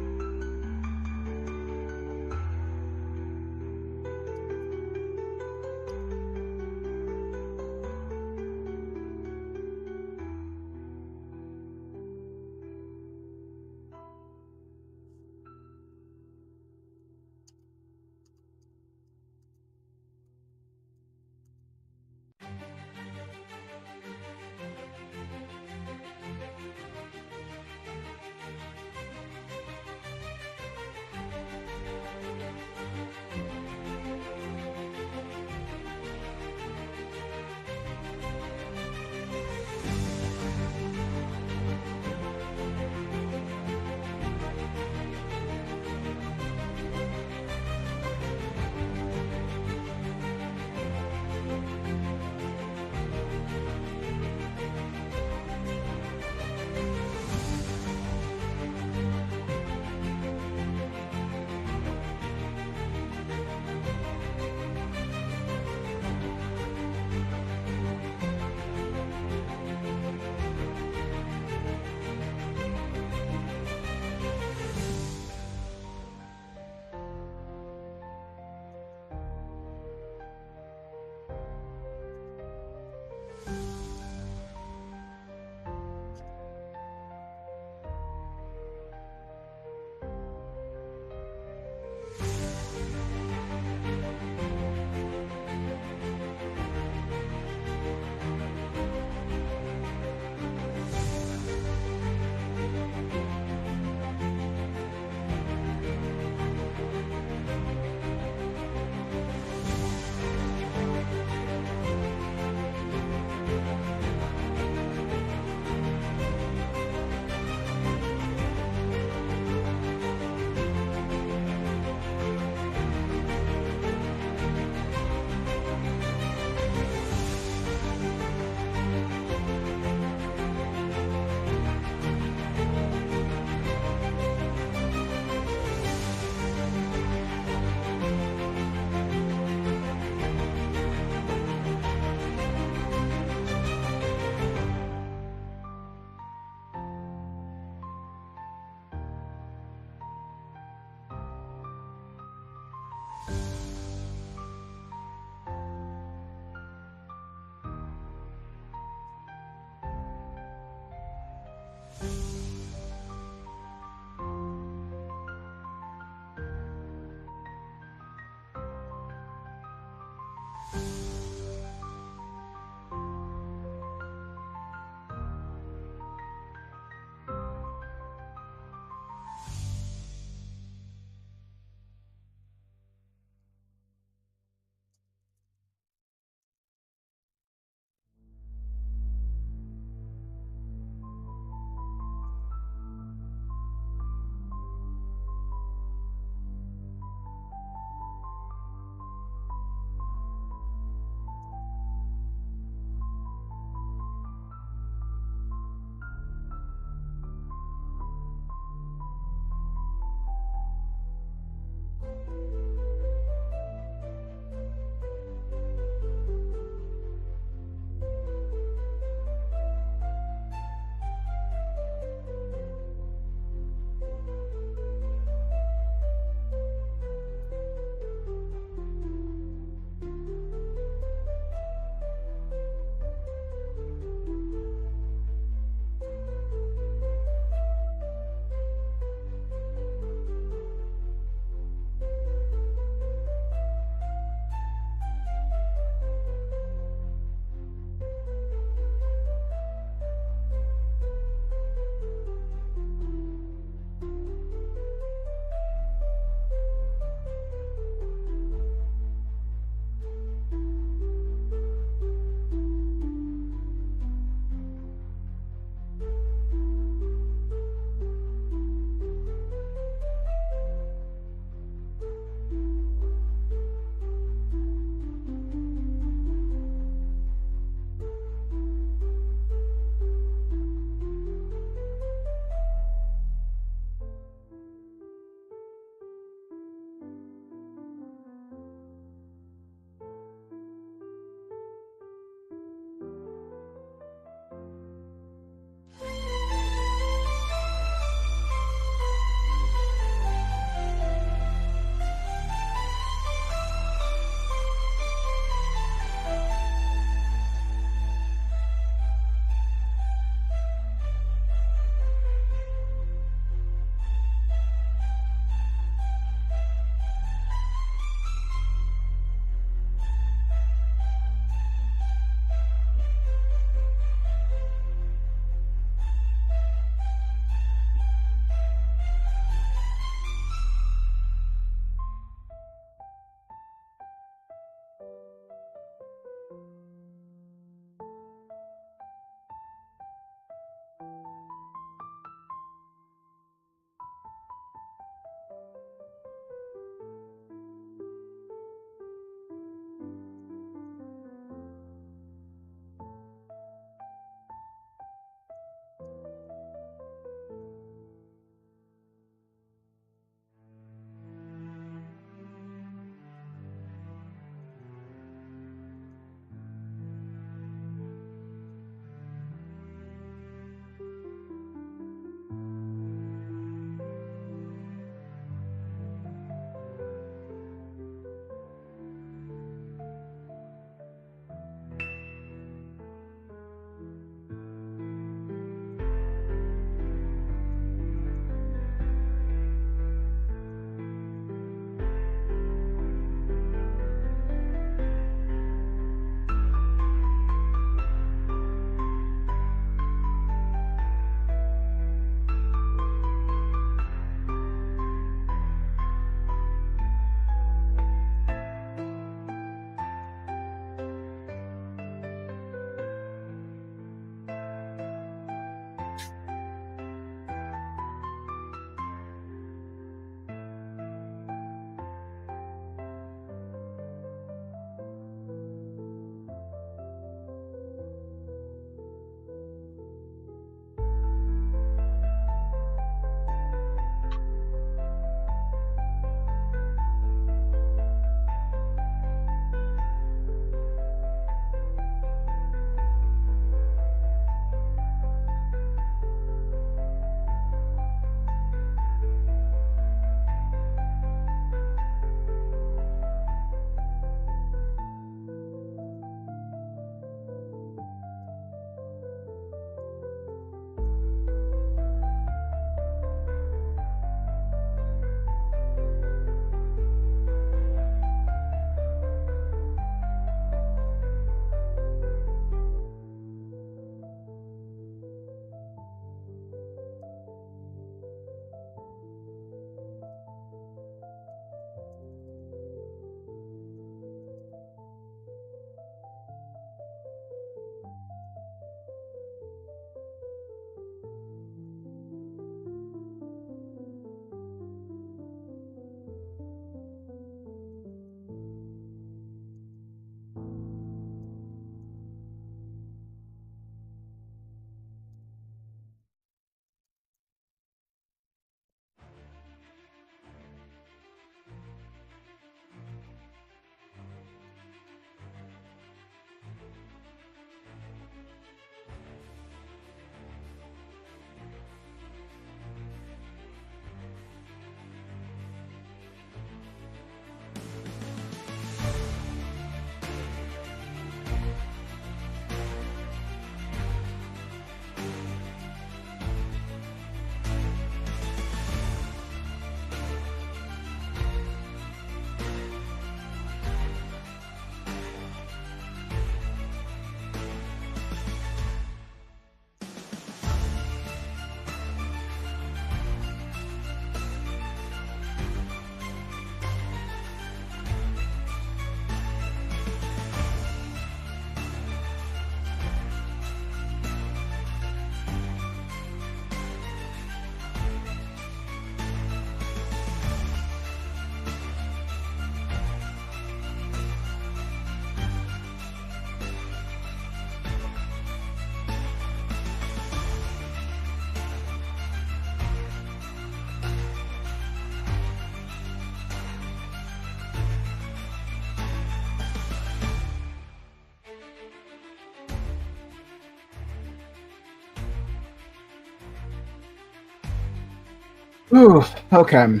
Ooh, okay.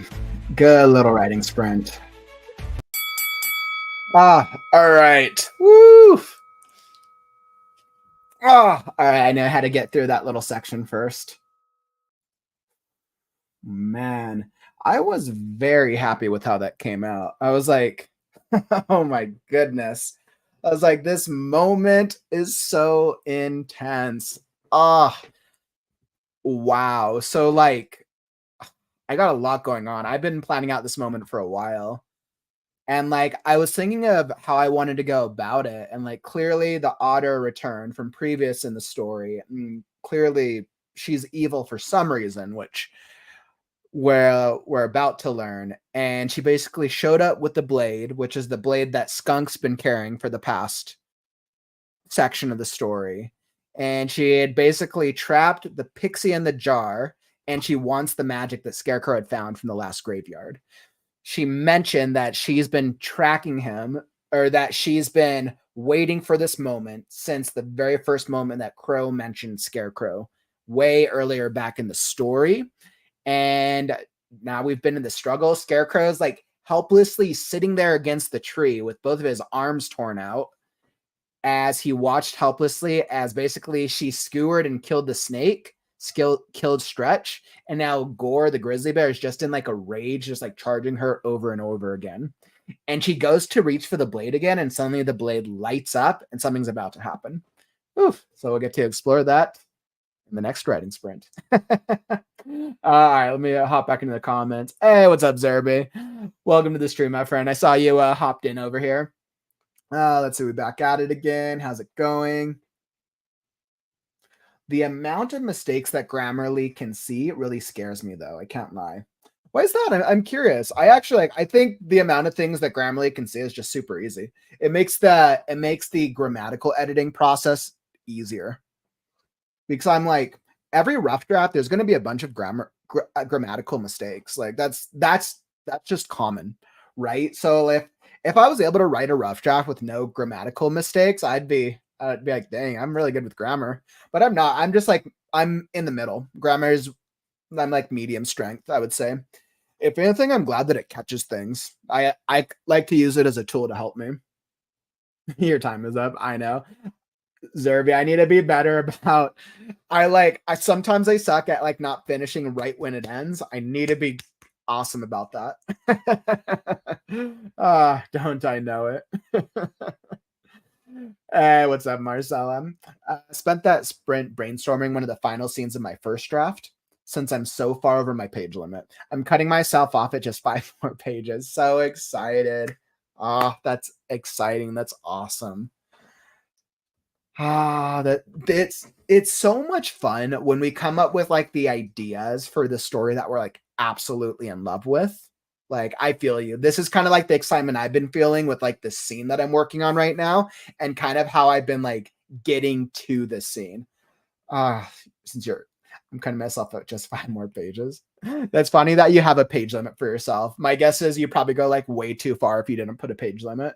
Good little writing sprint. All right. Woo! All right. I know how to get through that little section first. Man, I was very happy with how that came out. I was like, oh my goodness. I was like, this moment is so intense. Ah, wow. So, like, I got a lot going on. I've been planning out this moment for a while. And like I was thinking of how I wanted to go about it. And like clearly the otter returned from previous in the story. And clearly she's evil for some reason, which we're about to learn. And she basically showed up with the blade, which is the blade that Skunk's been carrying for the past section of the story. And she had basically trapped the pixie in the jar, and she wants the magic that Scarecrow had found from the last graveyard. She mentioned that she's been tracking him, or that she's been waiting for this moment since the very first moment that Crow mentioned Scarecrow way earlier back in the story. And now we've been in the struggle. Scarecrow's like helplessly sitting there against the tree with both of his arms torn out as he watched helplessly as basically she skewered and killed the snake, killed Stretch, and now Gore, the grizzly bear, is just in like a rage, just like charging her over and over again. And she goes to reach for the blade again, and suddenly the blade lights up, and something's about to happen. Oof. So we'll get to explore that in the next writing sprint. All right, let me hop back into the comments. Hey, what's up, Zerby? Welcome to the stream, my friend. I saw you hopped in over here. Let's see, we're back at it again. How's it going? The amount of mistakes that Grammarly can see really scares me, though. I can't lie. Why is that? I'm curious. I actually like. I think the amount of things that Grammarly can see is just super easy. It makes the grammatical editing process easier because I'm like every rough draft. There's going to be a bunch of grammatical mistakes. Like that's just common, right? So if I was able to write a rough draft with no grammatical mistakes, I'd be like, dang, I'm really good with grammar. But I'm not. I'm just like I'm in the middle. I'm like medium strength, I would say. If anything, I'm glad that it catches things. I like to use it as a tool to help me. Your time is up. I know. Zerby, I need to be better about I sometimes I suck at like not finishing right when it ends. I need to be awesome about that. Don't I know it? Hey, what's up, Marcella? Spent that sprint brainstorming one of the final scenes of my first draft since I'm so far over my page limit. I'm cutting myself off at just 5 more pages. So excited. That's exciting. That's awesome. That it's so much fun when we come up with like the ideas for the story that we're like absolutely in love with. Like I feel you. This is kind of like the excitement I've been feeling with like the scene that I'm working on right now, and kind of how I've been like getting to the scene. Since I'm cutting myself out just 5 more pages. That's funny that you have a page limit for yourself. My guess is you probably go like way too far if you didn't put a page limit.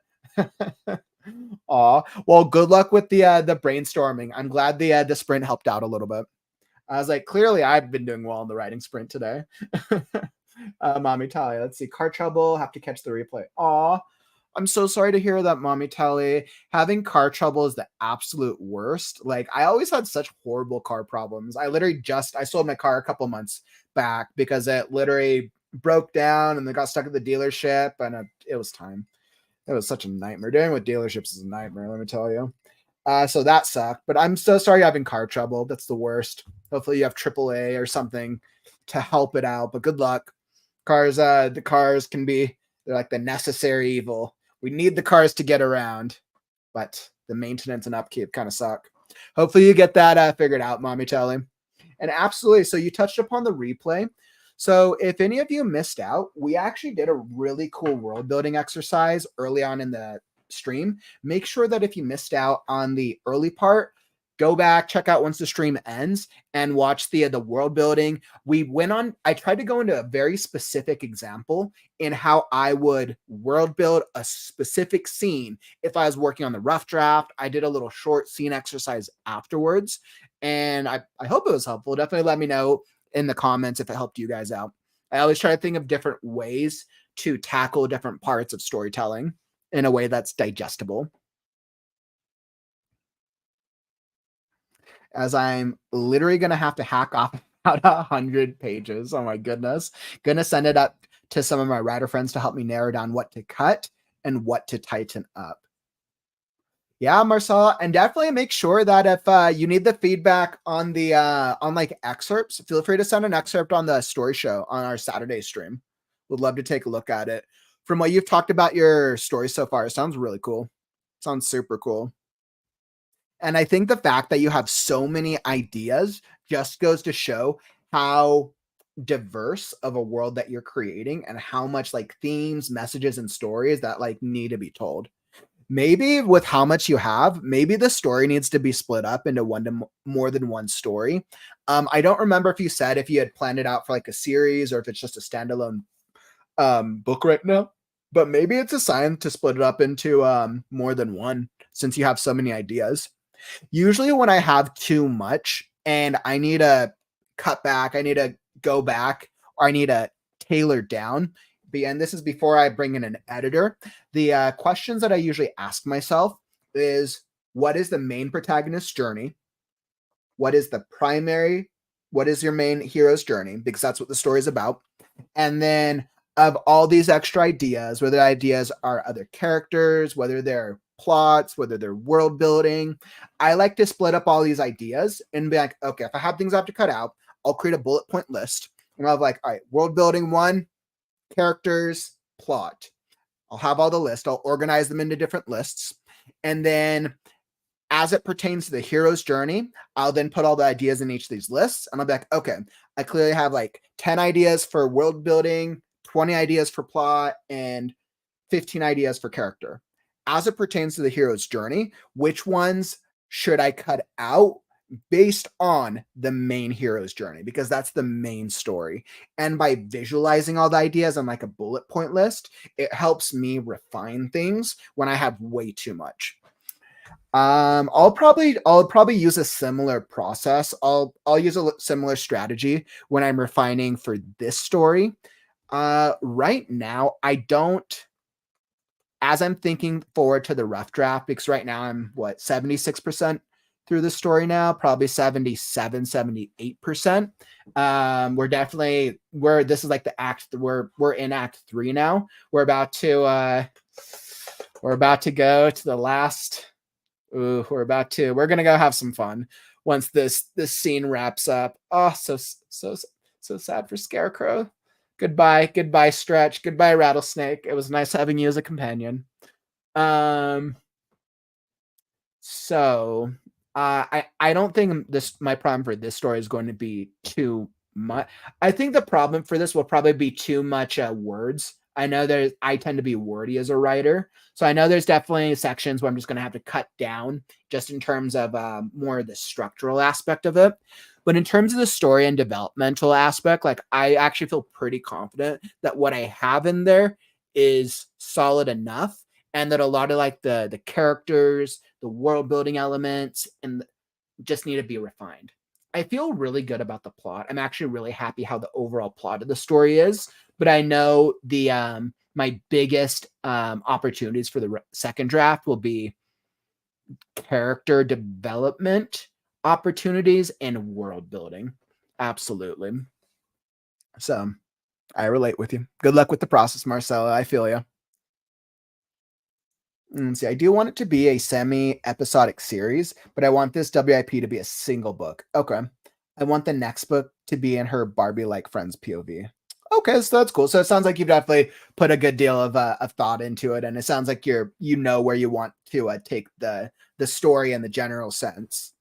Aw, well, good luck with the brainstorming. I'm glad the sprint helped out a little bit. I was like, clearly I've been doing well in the writing sprint today. Mommy Tally, let's see. Car trouble, have to catch the replay. Aw, I'm so sorry to hear that, Mommy Tally. Having car trouble is the absolute worst. Like, I always had such horrible car problems. I sold my car a couple months back because it literally broke down and then got stuck at the dealership, and it was time. It was such a nightmare. Dealing with dealerships is a nightmare, let me tell you. So that sucked. But I'm so sorry you're having car trouble. That's the worst. Hopefully you have AAA or something to help it out. But good luck. The cars they're like the necessary evil. We need the cars to get around, but the maintenance and upkeep kind of suck. Hopefully you get that figured out, Mommy Telly. And absolutely. So you touched upon the replay. So if any of you missed out, we actually did a really cool world building exercise early on in the stream. Make sure that if you missed out on the early part, go back, check out once the stream ends, and watch the world building. I tried to go into a very specific example in how I would world build a specific scene if I was working on the rough draft. I did a little short scene exercise afterwards, and I hope it was helpful. Definitely let me know in the comments if it helped you guys out. I always try to think of different ways to tackle different parts of storytelling in a way that's digestible, as I'm literally going to have to hack off about 100 pages. Oh my goodness. Going to send it up to some of my writer friends to help me narrow down what to cut and what to tighten up. Yeah, Marcella, and definitely make sure that if you need the feedback on the on like excerpts, feel free to send an excerpt on the story show on our Saturday stream. Would love to take a look at it. From what you've talked about your story so far, it sounds really cool. Sounds super cool. And I think the fact that you have so many ideas just goes to show how diverse of a world that you're creating and how much like themes, messages, and stories that like need to be told. Maybe with how much you have, maybe the story needs to be split up into one to more than one story. I don't remember if you said if you had planned it out for like a series or if it's just a standalone book right now. But maybe it's a sign to split it up into more than one since you have so many ideas. Usually when I have too much and I need to cut back, I need to go back, or I need to tailor down, and this is before I bring in an editor, the questions that I usually ask myself is, what is the main protagonist's journey? What is the primary? What is your main hero's journey? Because that's what the story is about. And then of all these extra ideas, whether the ideas are other characters, whether they're plots, whether they're world building, I like to split up all these ideas and be like, okay, if I have things I have to cut out, I'll create a bullet point list. And I'll have like, all right, world building one, characters, plot. I'll have all the list. I'll organize them into different lists. And then as it pertains to the hero's journey, I'll then put all the ideas in each of these lists. And I'll be like, okay, I clearly have like 10 ideas for world building, 20 ideas for plot, and 15 ideas for character. As it pertains to the hero's journey, which ones should I cut out based on the main hero's journey? Because that's the main story. And by visualizing all the ideas on like a bullet point list, it helps me refine things when I have way too much. I'll probably use a similar process. I'll use a similar strategy when I'm refining for this story. Right now, I don't, as I'm thinking forward to the rough draft, because right now I'm what, 76% through the story now, probably 77, 78%. We're this is like the act, we're in act 3 now. We're about to go to the last. Ooh, we're gonna go have some fun once this scene wraps up. Oh, so sad for Scarecrow. Goodbye, Stretch. Goodbye, Rattlesnake. It was nice having you as a companion. Um, so I don't think my problem for this story is going to be too much. I think the problem for this will probably be too much words. I tend to be wordy as a writer, so I know there's definitely sections where I'm just going to have to cut down just in terms of more of the structural aspect of it. But in terms of the story and developmental aspect, like I actually feel pretty confident that what I have in there is solid enough, and that a lot of like the characters, the world building elements, and just need to be refined. I feel really good about the plot. I'm actually really happy how the overall plot of the story is, but I know the my biggest opportunities for the second draft will be character development opportunities and world building. Absolutely. So I relate with you. Good luck with the process, Marcella. I feel you. See, I do want it to be a semi-episodic series, but I want this WIP to be a single book. Okay. I want the next book to be in her Barbie-like friend's POV. Okay, so that's cool. So it sounds like you've definitely put a good deal of thought into it, and it sounds like you know where you want to take the story in the general sense.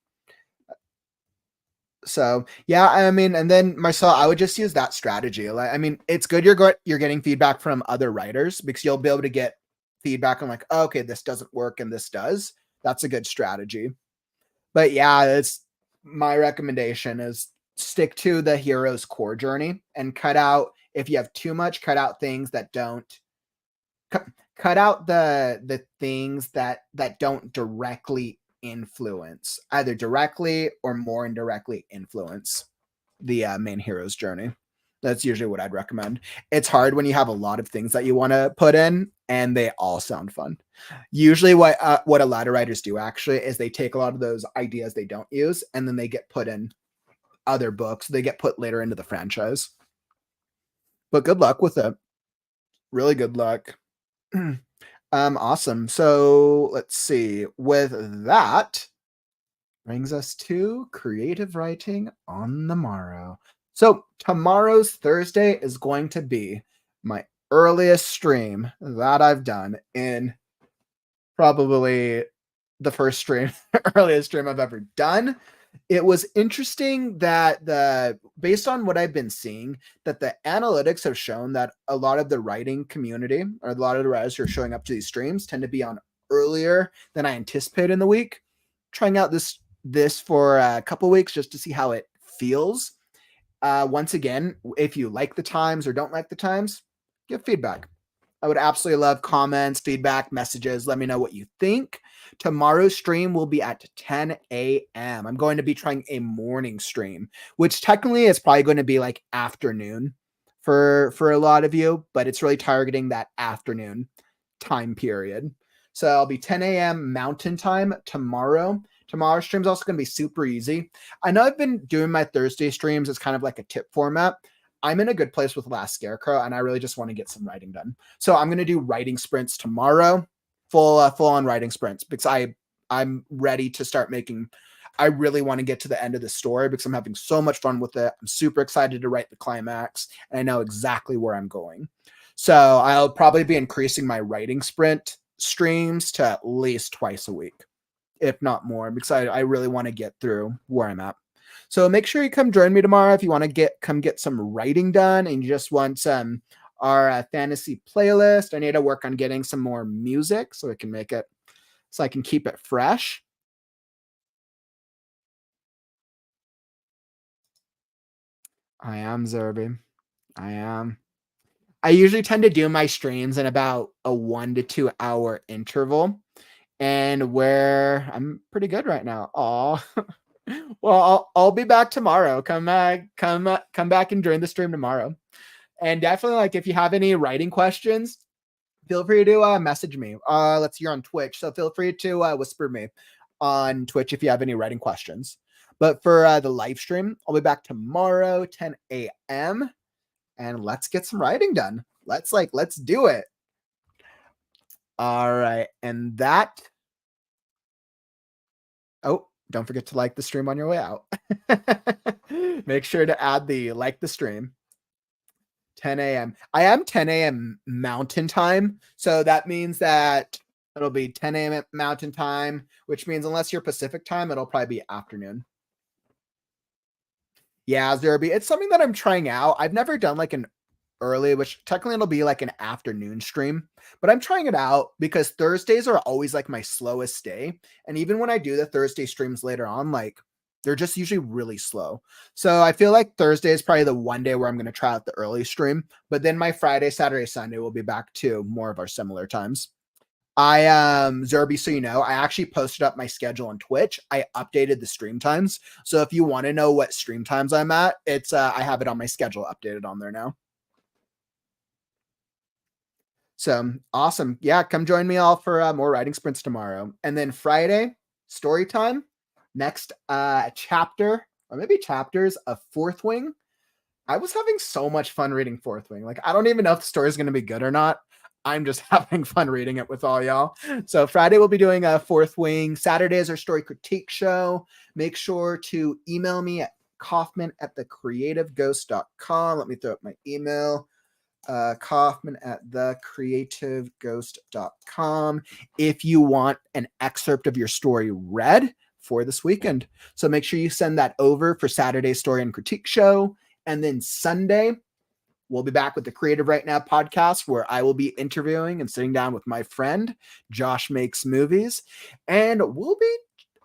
So yeah, I mean, and then Marcel, I would just use that strategy. Like, I mean, it's good you're getting feedback from other writers because you'll be able to get feedback on like, oh, okay, this doesn't work and this does. That's a good strategy. But yeah, it's my recommendation is stick to the hero's core journey and cut out, if you have too much, cut out things that don't cut out the things that don't directly influence, either directly or more indirectly influence the main hero's journey. That's usually what I'd recommend. It's hard when you have a lot of things that you wanna put in, and they all sound fun. Usually what a lot of writers do actually is they take a lot of those ideas they don't use, and then they get put in other books. They get put later into the franchise. But good luck with it. Really good luck. Awesome. So, let's see. With that brings us to creative writing on the morrow. So, tomorrow's Thursday is going to be my earliest stream that I've done in probably the first stream, earliest stream I've ever done. It was interesting that based on what I've been seeing, that the analytics have shown that a lot of the writing community or a lot of the writers who are showing up to these streams tend to be on earlier than I anticipated in the week. Trying out this for a couple weeks just to see how it feels. Once again, if you like the times or don't like the times, give feedback. I would absolutely love comments, feedback, messages. Let me know what you think. Tomorrow's stream will be at 10 a.m. I'm going to be trying a morning stream, which technically is probably going to be like afternoon for a lot of you, but it's really targeting that afternoon time period. So I'll be 10 a.m. Mountain Time tomorrow. Tomorrow's stream is also going to be super easy. I know I've been doing my Thursday streams as kind of like a tip format. I'm in a good place with Last Scarecrow, and I really just want to get some writing done. So I'm going to do writing sprints tomorrow, full on writing sprints, because I'm ready to start making. I really want to get to the end of the story because I'm having so much fun with it. I'm super excited to write the climax, and I know exactly where I'm going. So I'll probably be increasing my writing sprint streams to at least twice a week, if not more, because I really want to get through where I'm at. So make sure you come join me tomorrow if you want to come get some writing done and you just want some our fantasy playlist. I need to work on getting some more music so I can make it so I can keep it fresh. I am Zerby. I am. I usually tend to do my streams in about a 1 to 2 hour interval, and where I'm pretty good right now. Aw. Well, I'll be back tomorrow. Come back and join the stream tomorrow. And definitely, like, if you have any writing questions, feel free to message me. Let's see, you're on Twitch, so feel free to whisper me on Twitch if you have any writing questions. But for the live stream, I'll be back tomorrow, 10 a.m. And let's get some writing done. Let's do it. All right, and that. Oh, don't forget to like the stream on your way out. Make sure to add the like the stream. 10 a.m. I am 10 a.m. Mountain Time, so that means that it'll be 10 a.m. Mountain Time, which means unless you're Pacific Time, it'll probably be afternoon. Yeah, Zerby, it's something that I'm trying out. I've never done like an early, which technically it'll be like an afternoon stream, but I'm trying it out because Thursdays are always like my slowest day. And even when I do the Thursday streams later on, like they're just usually really slow. So I feel like Thursday is probably the one day where I'm going to try out the early stream, but then my Friday, Saturday, Sunday will be back to more of our similar times. I Zerby, so you know, I actually posted up my schedule on Twitch. I updated the stream times. So if you want to know what stream times I'm at, it's I have it on my schedule updated on there now. So awesome. Yeah, come join me all for more writing sprints tomorrow. And then Friday, story time. Next chapter, or maybe chapters of Fourth Wing. I was having so much fun reading Fourth Wing. Like, I don't even know if the story is going to be good or not. I'm just having fun reading it with all y'all. So Friday we'll be doing a Fourth Wing. Saturday is our story critique show. Make sure to email me at Kauffman at thecreativeghost.com. Let me throw up my email. Kauffman at thecreativeghost.com if you want an excerpt of your story read for this weekend. So make sure you send that over for Saturday's story and critique show. And then Sunday, we'll be back with the Creative Right Now podcast, where I will be interviewing and sitting down with my friend, Josh Makes Movies. And we'll be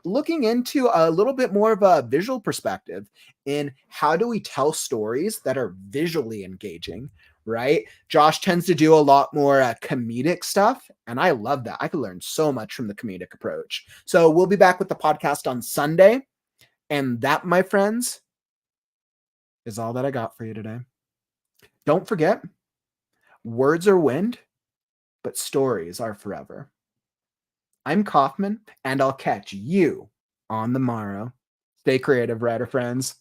looking into a little bit more of a visual perspective in how do we tell stories that are visually engaging, right? Josh tends to do a lot more comedic stuff, and I love that. I could learn so much from the comedic approach. So we'll be back with the podcast on Sunday, and that, my friends, is all that I got for you today. Don't forget, words are wind, but stories are forever. I'm Kauffman, and I'll catch you on the morrow. Stay creative, writer friends.